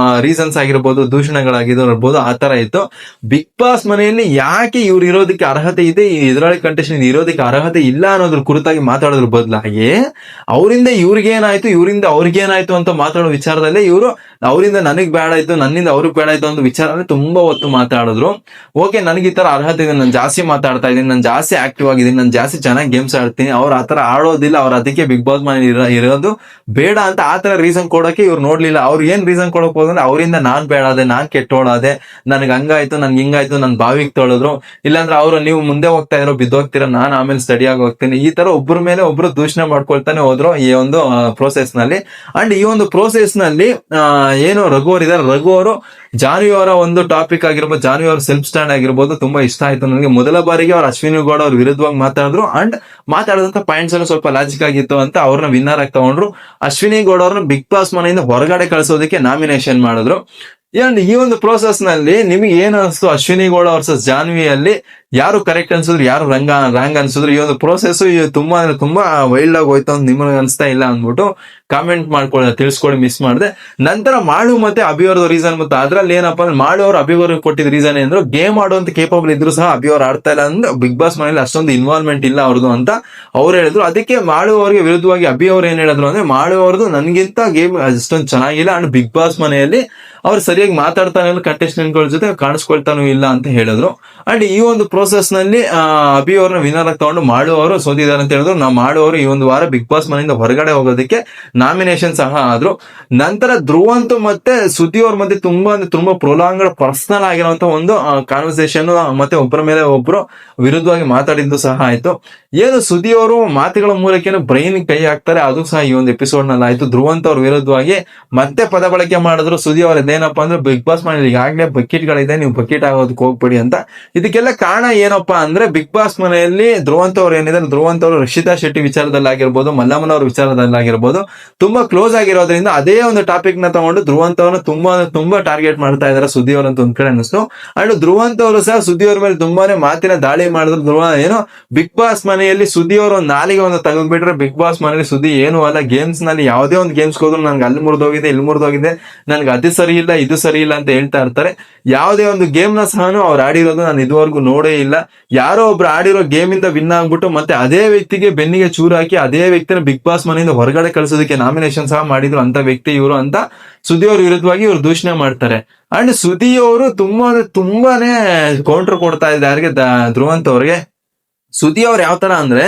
ರೀಸನ್ಸ್ ಆಗಿರ್ಬೋದು, ದೂಷಣೆಗಳಾಗಿರ್ಬೋದು, ಆ ತರ ಇತ್ತು. ಬಿಗ್ ಬಾಸ್ ಮನೆಯಲ್ಲಿ ಯಾಕೆ ಇವ್ರು ಇರೋದಕ್ಕೆ ಅರ್ಹತೆ ಇದೆ, ಈ ಎದುರಾಳಿ ಕಂಟೆಸ್ಟೆಂಟ್ ಇರೋದಕ್ಕೆ ಅರ್ಹತೆ ಇಲ್ಲ ಅನ್ನೋದ್ರ ಕುರಿತಾಗಿ ಮಾತಾಡೋದ್ರ ಬದಲಾಗಿ ಅವರಿಂದ ಇವ್ರಿಗೇನಾಯ್ತು, ಇವರಿಂದ ಅವ್ರಿಗೇನಾಯ್ತು ಅಂತ ಮಾತಾಡೋ ವಿಚಾರದಲ್ಲೇ ಇವರು ಅವರಿಂದ ನನಗ್ ಬೇಡ ಆಯ್ತು, ನನ್ನಿಂದ ಅವ್ರಿಗೆ ಬೇಡ ಆಯ್ತು ಅಂತ ವಿಚಾರನೇ ತುಂಬಾ ಹೊತ್ತು ಮಾತಾಡಿದ್ರು. ಓಕೆ, ನನಗೆ ಈ ತರ ಅರ್ಹತೆ ಇದೆ, ನಾನು ಜಾಸ್ತಿ ಮಾತಾಡ್ತಾ ಇದ್ದೀನಿ, ನಾನು ಜಾಸ್ತಿ ಆಕ್ಟಿವ್ ಆಗಿದ್ದೀನಿ, ನಾನು ಜಾಸ್ತಿ ಚೆನ್ನಾಗಿ ಗೇಮ್ಸ್ ಆಡ್ತೀನಿ, ಅವ್ರು ಆತರ ಆಡೋದಿಲ್ಲ, ಅವ್ರ ಅದಕ್ಕೆ ಬಿಗ್ ಬಾಸ್ ಮನೆ ಇರೋದು ಬೇಡ ಅಂತ ಆತರ ರೀಸನ್ ಕೊಡೋಕೆ ಇವ್ರು ನೋಡ್ಲಿಲ್ಲ. ಅವ್ರು ಏನ್ ರೀಸನ್ ಕೊಡಕ್ ಹೋದ್ರೆ ಅವರಿಂದ ನಾನ್ ಬೇಡ ಅದೇ, ನಾನ್ ಕೆಟ್ಟೋಳಾದೆ, ನನ್ಗೆ ಹಂಗಾಯ್ತು, ನನ್ಗೆ ಹಿಂಗಾಯ್ತು, ನನ್ ಬಾವಿಗೆ ತೊಳೆದ್ರು, ಇಲ್ಲಾಂದ್ರೆ ಅವ್ರು ನೀವು ಮುಂದೆ ಹೋಗ್ತಾ ಇರೋ ಬಿದ್ದೋಗ್ತೀರಾ, ನಾನು ಆಮೇಲೆ ಸ್ಟಡಿ ಆಗಿ ಹೋಗ್ತೀನಿ, ಈ ತರ ಒಬ್ಬರ ಮೇಲೆ ಒಬ್ರು ದೂಷಣೆ ಮಾಡ್ಕೊಳ್ತಾನೆ ಹೋದ್ರು ಈ ಒಂದು ಪ್ರೋಸೆಸ್ ನಲ್ಲಿ. ಅಂಡ್ ಈ ಒಂದು ಪ್ರೋಸೆಸ್ ನಲ್ಲಿ ಏನು ರಘು ಅವರು ಇದಾರೆ, ರಘು ಅವರು ಜಾನ್ವಿ ಅವರ ಒಂದು ಟಾಪಿಕ್ ಆಗಿರ್ಬೋದು, ಜಾನ್ವಿ ಅವರ ಸೆಲ್ಫ್ ಸ್ಟ್ಯಾಂಡ್ ಆಗಿರ್ಬೋದು ತುಂಬಾ ಇಷ್ಟ ಆಯ್ತು ನನಗೆ. ಮೊದಲ ಬಾರಿಗೆ ಅವ್ರು ಅಶ್ವಿನಿ ಗೌಡ ಅವ್ರ ವಿರುದ್ಧವಾಗಿ ಮಾತಾಡಿದ್ರು. ಅಂಡ್ ಮಾತಾಡಿದಂತ ಪಾಯಿಂಟ್ಸ್ ಎಲ್ಲ ಸ್ವಲ್ಪ ಲಾಜಿಕ್ ಆಗಿತ್ತು ಅಂತ ಅವ್ರನ್ನ ವಿನ್ನರ್ ಆಗಿ ತಗೊಂಡ್ರು. ಅಶ್ವಿನಿ ಗೌಡ ಅವ್ರನ್ನ ಬಿಗ್ ಬಾಸ್ ಮನೆಯಿಂದ ಹೊರಗಡೆ ಕಳಿಸೋದಕ್ಕೆ ನಾಮಿನೇಷನ್ ಮಾಡಿದ್ರು. ಈ ಒಂದು ಪ್ರೋಸೆಸ್ ನಲ್ಲಿ ನಿಮಗೆ ಏನ್ ಅನಿಸ್ತು? ಅಶ್ವಿನಿ ಗೌಡ ವರ್ಸಸ್ ಜಾನ್ವಿಯಲ್ಲಿ ಯಾರು ಕರೆಕ್ಟ್ ಅನ್ಸಿದ್ರು, ಯಾರು ರಾಂಗ್ ಅನ್ಸಿದ್ರು? ಈ ಒಂದು ಪ್ರೋಸೆಸ್ ತುಂಬಾ ಅಂದ್ರೆ ತುಂಬಾ ವೈಲ್ಡ್ ಆಗಿ ಹೋಯ್ತು ಅಂತ ನಿಮಗೆ ಅನಿಸ್ತಾ ಇಲ್ಲ ಅಂದ್ಬಿಟ್ಟು ಕಾಮೆಂಟ್ ಮಾಡ್ಕೊಳ್ಳಿ, ತಿಳಿಸ್ಕೊಳ್ಳಿ, ಮಿಸ್ ಮಾಡಿದೆ. ನಂತರ ಮಾಳು ಮತ್ತೆ ಅಭಿ ಅವ್ರದ್ದು ರೀಸನ್ ಮತ್ತೆ ಅದ್ರಲ್ಲಿ ಏನಪ್ಪಾ ಅಂದ್ರೆ, ಮಾಳು ಅವರು ಅಭಿ ಅವ್ರಿಗೆ ಕೊಟ್ಟಿದ್ದ ರೀಸನ್ ಏನಂದ್ರೆ, ಗೇಮ್ ಆಡುವಂತ ಕೇಪಬಲ್ ಇದ್ರು ಸಹ ಅಭಿ ಅವ್ರು ಆಡ್ತಾ ಇಲ್ಲ ಅಂದ್ರೆ ಬಿಗ್ ಬಾಸ್ ಮನೇಲಿ ಅಷ್ಟೊಂದು ಇನ್ವಾಲ್ವ್ಮೆಂಟ್ ಇಲ್ಲ ಅವ್ರದ್ದು ಅಂತ ಅವ್ರು ಹೇಳಿದ್ರು. ಅದಕ್ಕೆ ಮಾಳು ಅವರಿಗೆ ವಿರುದ್ಧವಾಗಿ ಅಭಿ ಅವ್ರು ಏನ್ ಹೇಳಿದ್ರು ಅಂದ್ರೆ, ಮಾಳು ಅವ್ರದ್ದು ನನ್ಗಿಂತ ಗೇಮ್ ಅಷ್ಟೊಂದು ಚೆನ್ನಾಗಿಲ್ಲ, ಅಂಡ್ ಬಿಗ್ ಬಾಸ್ ಮನೆಯಲ್ಲಿ ಅವ್ರು ಸರಿಯಾಗಿ ಮಾತಾಡ್ತಾನೆ ಇಲ್ಲ, ಕಂಟೆಸ್ಟೆಂಟ್ ಗಳ ಜೊತೆ ಕಾಣಿಸ್ಕೊಳ್ತಾನೂ ಇಲ್ಲ ಅಂತ ಹೇಳಿದ್ರು. ಅಂಡ್ ಈ ಒಂದು ಪ್ರೋಸೆಸ್ ನಲ್ಲಿ ಅಭಿ ಅವ್ರನ್ನ ವಿನ್ನರ್ ಆಗಿ ತಗೊಂಡು ಮಾಳು ಅವರು ಸೋತಿದ್ದಾರೆ ಅಂತ ಹೇಳಿದ್ರು. ನಾವು ಮಾಳು ಅವರು ಈ ಒಂದು ವಾರ ಬಿಗ್ ಬಾಸ್ ಮನೆಯಿಂದ ಹೊರಗಡೆ ಹೋಗೋದಕ್ಕೆ ನಾಮಿನೇಷನ್ ಸಹ ಆದ್ರು. ನಂತರ ಧ್ರುವಂತು ಮತ್ತೆ ಸುದ್ದಿ ಅವ್ರ ಮಧ್ಯೆ ತುಂಬಾ ಪ್ರೊಲಾಂಗ್ಡ್ ಪರ್ಸನಲ್ ಆಗಿರುವಂತ ಒಂದು ಕಾನ್ವರ್ಸೇಷನ್ ಮತ್ತೆ ಒಬ್ಬರ ಮೇಲೆ ಒಬ್ರು ವಿರುದ್ಧವಾಗಿ ಮಾತಾಡಿದ್ದು ಸಹ ಆಯ್ತು. ಏನು ಸುದ್ದಿ ಅವರು ಮಾತುಗಳ ಮೂಲಕ ಬ್ರೈನ್ ಕೈ ಹಾಕ್ತಾರೆ, ಅದು ಸಹ ಈ ಒಂದು ಎಪಿಸೋಡ್ ನಲ್ಲಿ ಆಯ್ತು. ಧ್ರುವಂತ್ ಅವ್ರ ವಿರುದ್ಧವಾಗಿ ಮತ್ತೆ ಪದ ಬಳಕೆ ಮಾಡಿದ್ರು ಸುದ್ದಿ ಅವ್ರ. ಏನಪ್ಪಾ ಅಂದ್ರೆ, ಬಿಗ್ ಬಾಸ್ ಮನೇಲಿ ಈಗಾಗಲೇ ಬಕೆಟ್ ಗಳಿದೆ, ನೀವು ಬಕೆಟ್ ಆಗೋದಕ್ಕೆ ಹೋಗ್ಬೇಡಿ ಅಂತ. ಇದಕ್ಕೆಲ್ಲ ಕಾರಣ ಏನಪ್ಪಾ ಅಂದ್ರೆ, ಬಿಗ್ ಬಾಸ್ ಮನೆಯಲ್ಲಿ ಧ್ರುವಂತ್ ಅವ್ರು ಏನಿದೆ, ಧ್ರುವಂತ್ ಅವರು ರಕ್ಷಿತಾ ಶೆಟ್ಟಿ ವಿಚಾರದಲ್ಲಿ ಆಗಿರ್ಬೋದು, ಮಲ್ಲಮ್ಮನ ಅವ್ರ ವಿಚಾರದಲ್ಲಿ ಆಗಿರ್ಬೋದು ತುಂಬಾ ಕ್ಲೋಸ್ ಆಗಿರೋದ್ರಿಂದ ಅದೇ ಒಂದು ಟಾಪಿಕ್ ನ ತಗೊಂಡು ಧ್ರುವಂತ್ ಅವ್ರನ್ನ ತುಂಬಾ ಟಾರ್ಗೆಟ್ ಮಾಡ್ತಾ ಇದಾರೆ ಸುದ್ದಿ ಅವ್ರಂತ ಒಂದ್ ಕಡೆ ಅನಿಸ್ತು. ಅಂಡ್ ಧ್ರುವಂತ್ ಅವರು ಸಹ ಸುದ್ದಿ ಅವ್ರ ಮೇಲೆ ತುಂಬಾನೇ ಮಾತಿನ ದಾಳಿ ಮಾಡಿದ್ರು. ಬಿಗ್ ಬಾಸ್ ಮನೆಯಲ್ಲಿ ಸುದ್ದಿ ಅವರು ಒಂದು ನಾಲಿಗೆ ಒಂದು ತೆಗೆದ್ಬಿಟ್ರೆ, ಬಿಗ್ ಬಾಸ್ ಮನೆಯಲ್ಲಿ ಸುದ್ದಿ ಏನು ಅಲ್ಲ, ಗೇಮ್ಸ್ ನಲ್ಲಿ ಯಾವುದೇ ಒಂದು ಗೇಮ್ಸ್ ಹೋದ್ರು ನನ್ಗೆ ಅಲ್ಲಿ ಮುರಿದೋಗಿದೆ, ಇಲ್ಲಿ ಮುರಿದೋಗಿದೆ, ನನ್ಗೆ ಅದು ಸರಿ ಇಲ್ಲ, ಇದು ಸರಿ ಇಲ್ಲ ಅಂತ ಹೇಳ್ತಾ ಇರ್ತಾರೆ. ಯಾವುದೇ ಒಂದು ಗೇಮ್ ನ ಸಹ ಅವ್ರು ಆಡಿರೋದು ನಾನು ಇದುವರೆಗೂ ನೋಡೇ ಇಲ್ಲ. ಯಾರೋ ಒಬ್ರು ಆಡಿರೋ ಗೇಮ್ ಇಂದ ವಿನ್ ಆಗ್ಬಿಟ್ಟು ಮತ್ತೆ ಅದೇ ವ್ಯಕ್ತಿಗೆ ಬೆನ್ನಿಗೆ ಚೂರು ಹಾಕಿ ಅದೇ ವ್ಯಕ್ತಿನ ಬಿಗ್ ಬಾಸ್ ಮನೆಯಿಂದ ಹೊರಗಡೆ ಕಳಿಸೋದಕ್ಕೆ ನಾಮಿನೇಷನ್ ಸಹ ಮಾಡಿದ್ರು ಅಂತ ವ್ಯಕ್ತಿ ಇವರು ಅಂತ ಸುದ್ದಿ ಅವ್ರ ವಿರುದ್ಧವಾಗಿ ಇವ್ರು ದೂಷಣೆ ಮಾಡ್ತಾರೆ. ಅಂಡ್ ಸುದ್ದಿ ಅವರು ತುಂಬಾನೇ ಕೌಂಟರ್ ಕೊಡ್ತಾ ಇದ್ದಾರೆ ಯಾರಿಗೆ, ಧ್ರುವಂತ್ ಅವ್ರಿಗೆ. ಸುದ್ದಿ ಅವ್ರು ಯಾವ ತರ ಅಂದ್ರೆ,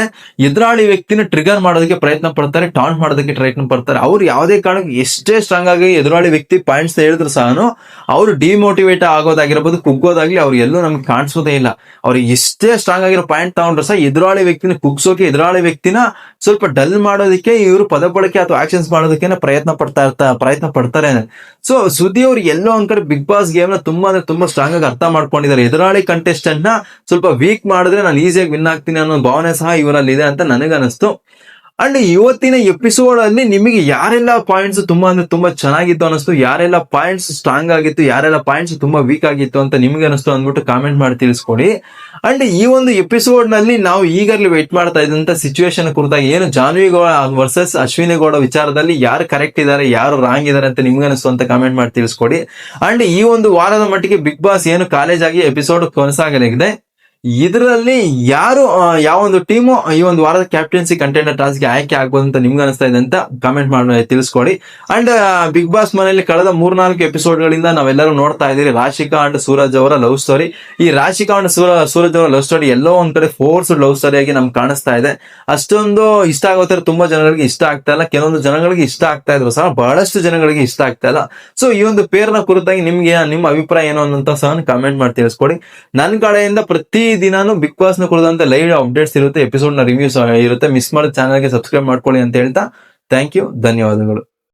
ಎದುರಾಳಿ ವ್ಯಕ್ತಿನ ಟ್ರಿಗರ್ ಮಾಡೋದಕ್ಕೆ ಪ್ರಯತ್ನ ಪಡ್ತಾರೆ, ಟಾಂಟ್ ಮಾಡೋದಕ್ಕೆ ಪ್ರಯತ್ನ ಪಡ್ತಾರೆ. ಅವ್ರು ಯಾವುದೇ ಕಾರಣಕ್ಕೆ ಎಷ್ಟೇ ಸ್ಟ್ರಾಂಗ್ ಆಗಿ ಎದುರಾಳಿ ವ್ಯಕ್ತಿ ಪಾಯಿಂಟ್ಸ್ ಹೇಳಿದ್ರು ಸಹ ಅವ್ರು ಡಿಮೋಟಿವೇಟ್ ಆಗೋದಾಗಿರ್ಬೋದು, ಕುಗ್ಗೋದಾಗ್ಲಿ ಅವ್ರು ಎಲ್ಲೂ ನಮ್ಗೆ ಕಾಣಿಸೋದೇ ಇಲ್ಲ. ಅವ್ರಿಗೆ ಎಷ್ಟೇ ಸ್ಟ್ರಾಂಗ್ ಆಗಿರೋ ಪಾಯಿಂಟ್ ತಗೊಂಡ್ರು ಸಹ ಎದುರಾಳಿ ವ್ಯಕ್ತಿನ ಕುಗ್ಸೋಕೆ, ಎದುರಾಳಿ ವ್ಯಕ್ತಿನ ಸ್ವಲ್ಪ ಡಲ್ ಮಾಡೋದಕ್ಕೆ ಇವರು ಪದ ಬಳಕೆ ಅಥವಾ ಆಕ್ಷನ್ಸ್ ಮಾಡೋದಕ್ಕೆ ಪ್ರಯತ್ನ ಪಡ್ತಾರೆ. ಸೊ ಸುದ್ದಿ ಅವ್ರು ಎಲ್ಲೋ ಒಂದ್ ಕಡೆ ಬಿಗ್ ಬಾಸ್ ಗೇಮ್ ನ ತುಂಬಾ ಸ್ಟ್ರಾಂಗ್ ಆಗಿ ಅರ್ಥ ಮಾಡ್ಕೊಂಡಿದ್ದಾರೆ. ಎದುರಾಳಿ ಕಂಟೆಸ್ಟೆಂಟ್ ನ ಸ್ವಲ್ಪ ವೀಕ್ ಮಾಡಿದ್ರೆ ನಾನು ಈಸಿಯಾಗಿ ವಿನ್ ಆಗ್ತೀನಿ ಅನ್ನೋ ಭಾವನೆ ಸಹ ಇವರಲ್ಲಿ ಇದೆ ಅಂತ ನನಗನ್ನಿಸ್ತು. ಅಂಡ್ ಇವತ್ತಿನ ಎಪಿಸೋಡ್ ಅಲ್ಲಿ ನಿಮಗೆ ಯಾರೆಲ್ಲ ಪಾಯಿಂಟ್ಸ್ ತುಂಬಾ ಚೆನ್ನಾಗಿತ್ತು ಅನಿಸ್ತು, ಯಾರೆಲ್ಲ ಪಾಯಿಂಟ್ಸ್ ಸ್ಟ್ರಾಂಗ್ ಆಗಿತ್ತು, ಯಾರೆಲ್ಲ ಪಾಯಿಂಟ್ಸ್ ತುಂಬಾ ವೀಕ್ ಆಗಿತ್ತು ಅಂತ ನಿಮ್ಗೆ ಅನಿಸ್ತು ಅಂದ್ಬಿಟ್ಟು ಕಾಮೆಂಟ್ ಮಾಡಿ ತಿಳಿಸ್ಕೊಡಿ. ಅಂಡ್ ಈ ಒಂದು ಎಪಿಸೋಡ್ ನಲ್ಲಿ ನಾವು ಈಗಾಗಲೇ ವೇಟ್ ಮಾಡ್ತಾ ಇದ್ದಂತ ಸಿಚುವೇಶನ್ ಕುರಿತಾಗಿ, ಏನು ಜಾನ್ವಿ ಗೌಡ ವರ್ಸಸ್ ಅಶ್ವಿನಿ ಗೌಡ ವಿಚಾರದಲ್ಲಿ ಯಾರು ಕರೆಕ್ಟ್ ಇದ್ದಾರೆ, ಯಾರು ರಾಂಗ್ ಇದ್ದಾರೆ ಅಂತ ನಿಮ್ಗೆ ಅನಿಸ್ತು ಅಂತ ಕಾಮೆಂಟ್ ಮಾಡಿ ತಿಳಿಸ್ಕೊಡಿ. ಅಂಡ್ ಈ ಒಂದು ವಾರದ ಮಟ್ಟಿಗೆ ಬಿಗ್ ಬಾಸ್ ಏನು ಕಾಲೇಜ್ ಆಗಿ ಎಪಿಸೋಡ್ ಕೊನಸಾಗಲಿದೆ. ಇದರಲ್ಲಿ ಯಾರು ಯಾವ ಒಂದು ಟೀಮು ಈ ಒಂದು ವಾರದ ಕ್ಯಾಪ್ಟನ್ಸಿ ಕಂಟೆಂಡರ್ ಟಾಸ್ಕ್ಗೆ ಆಯ್ಕೆ ಆಗ್ಬೋದು ಅಂತ ನಿಮ್ಗೆ ಅನಿಸ್ತಾ ಇದೆ ಅಂತ ಕಾಮೆಂಟ್ ಮಾಡಿ ತಿಳಿಸ್ಕೊಡಿ. ಅಂಡ್ ಬಿಗ್ ಬಾಸ್ ಮನೆಯಲ್ಲಿ ಕಳೆದ 3-4 ಎಪಿಸೋಡ್ಗಳಿಂದ ನಾವೆಲ್ಲರೂ ನೋಡ್ತಾ ಇದ್ದೀರಿ ರಾಶಿಕಾ ಅಂಡ್ ಸೂರಜ್ ಅವರ ಲವ್ ಸ್ಟೋರಿ. ಈ ರಾಶಿಕಾ ಅಂಡ್ ಸೂರಜ್ ಅವರ ಲವ್ ಸ್ಟೋರಿ ಎಲ್ಲೋ ಒಂದ್ ಕಡೆ ಫೋರ್ಸ್ಡ್ ಲವ್ ಸ್ಟೋರಿ ಆಗಿ ನಮ್ಗೆ ಕಾಣಿಸ್ತಾ ಇದೆ. ಅಷ್ಟೊಂದು ಇಷ್ಟ ಆಗೋತರ ತುಂಬಾ ಜನಗಳಿಗೆ ಇಷ್ಟ ಆಗ್ತಾ ಇಲ್ಲ, ಕೆಲವೊಂದು ಜನಗಳಿಗೆ ಇಷ್ಟ ಆಗ್ತಾ ಇದ್ರು ಸಹ, ಬಹಳಷ್ಟು ಜನಗಳಿಗೆ ಇಷ್ಟ ಆಗ್ತಾ ಇಲ್ಲ. ಸೊ ಈ ಒಂದು ಪೇರ್ನ ಕುರಿತಾಗಿ ನಿಮ್ಗೆ ನಿಮ್ಮ ಅಭಿಪ್ರಾಯ ಏನು ಅನ್ನೋಂತ ಸಹ ಕಾಮೆಂಟ್ ಮಾಡಿ ತಿಳಿಸ್ಕೊಡಿ. ನನ್ನ ಕಡೆಯಿಂದ ಪ್ರತಿ ದಿನಾನು ಬಿಗ್ ಬಾಸ್ ನ ಕುರಿತಂತೆ ಲೈವ್ ಅಪ್ಡೇಟ್ಸ್ ಇರುತ್ತೆ, ಎಪಿಸೋಡ್ ನ ರಿವ್ಯೂಸ್ ಇರುತ್ತೆ. ಮಿಸ್ ಮಾಡಿದ ಚಾನಲ್ಗೆ ಸಬ್ಸ್ಕ್ರೈಬ್ ಮಾಡ್ಕೊಳ್ಳಿ ಅಂತ ಹೇಳ್ತಾ ಥ್ಯಾಂಕ್ ಯು, ಧನ್ಯವಾದಗಳು.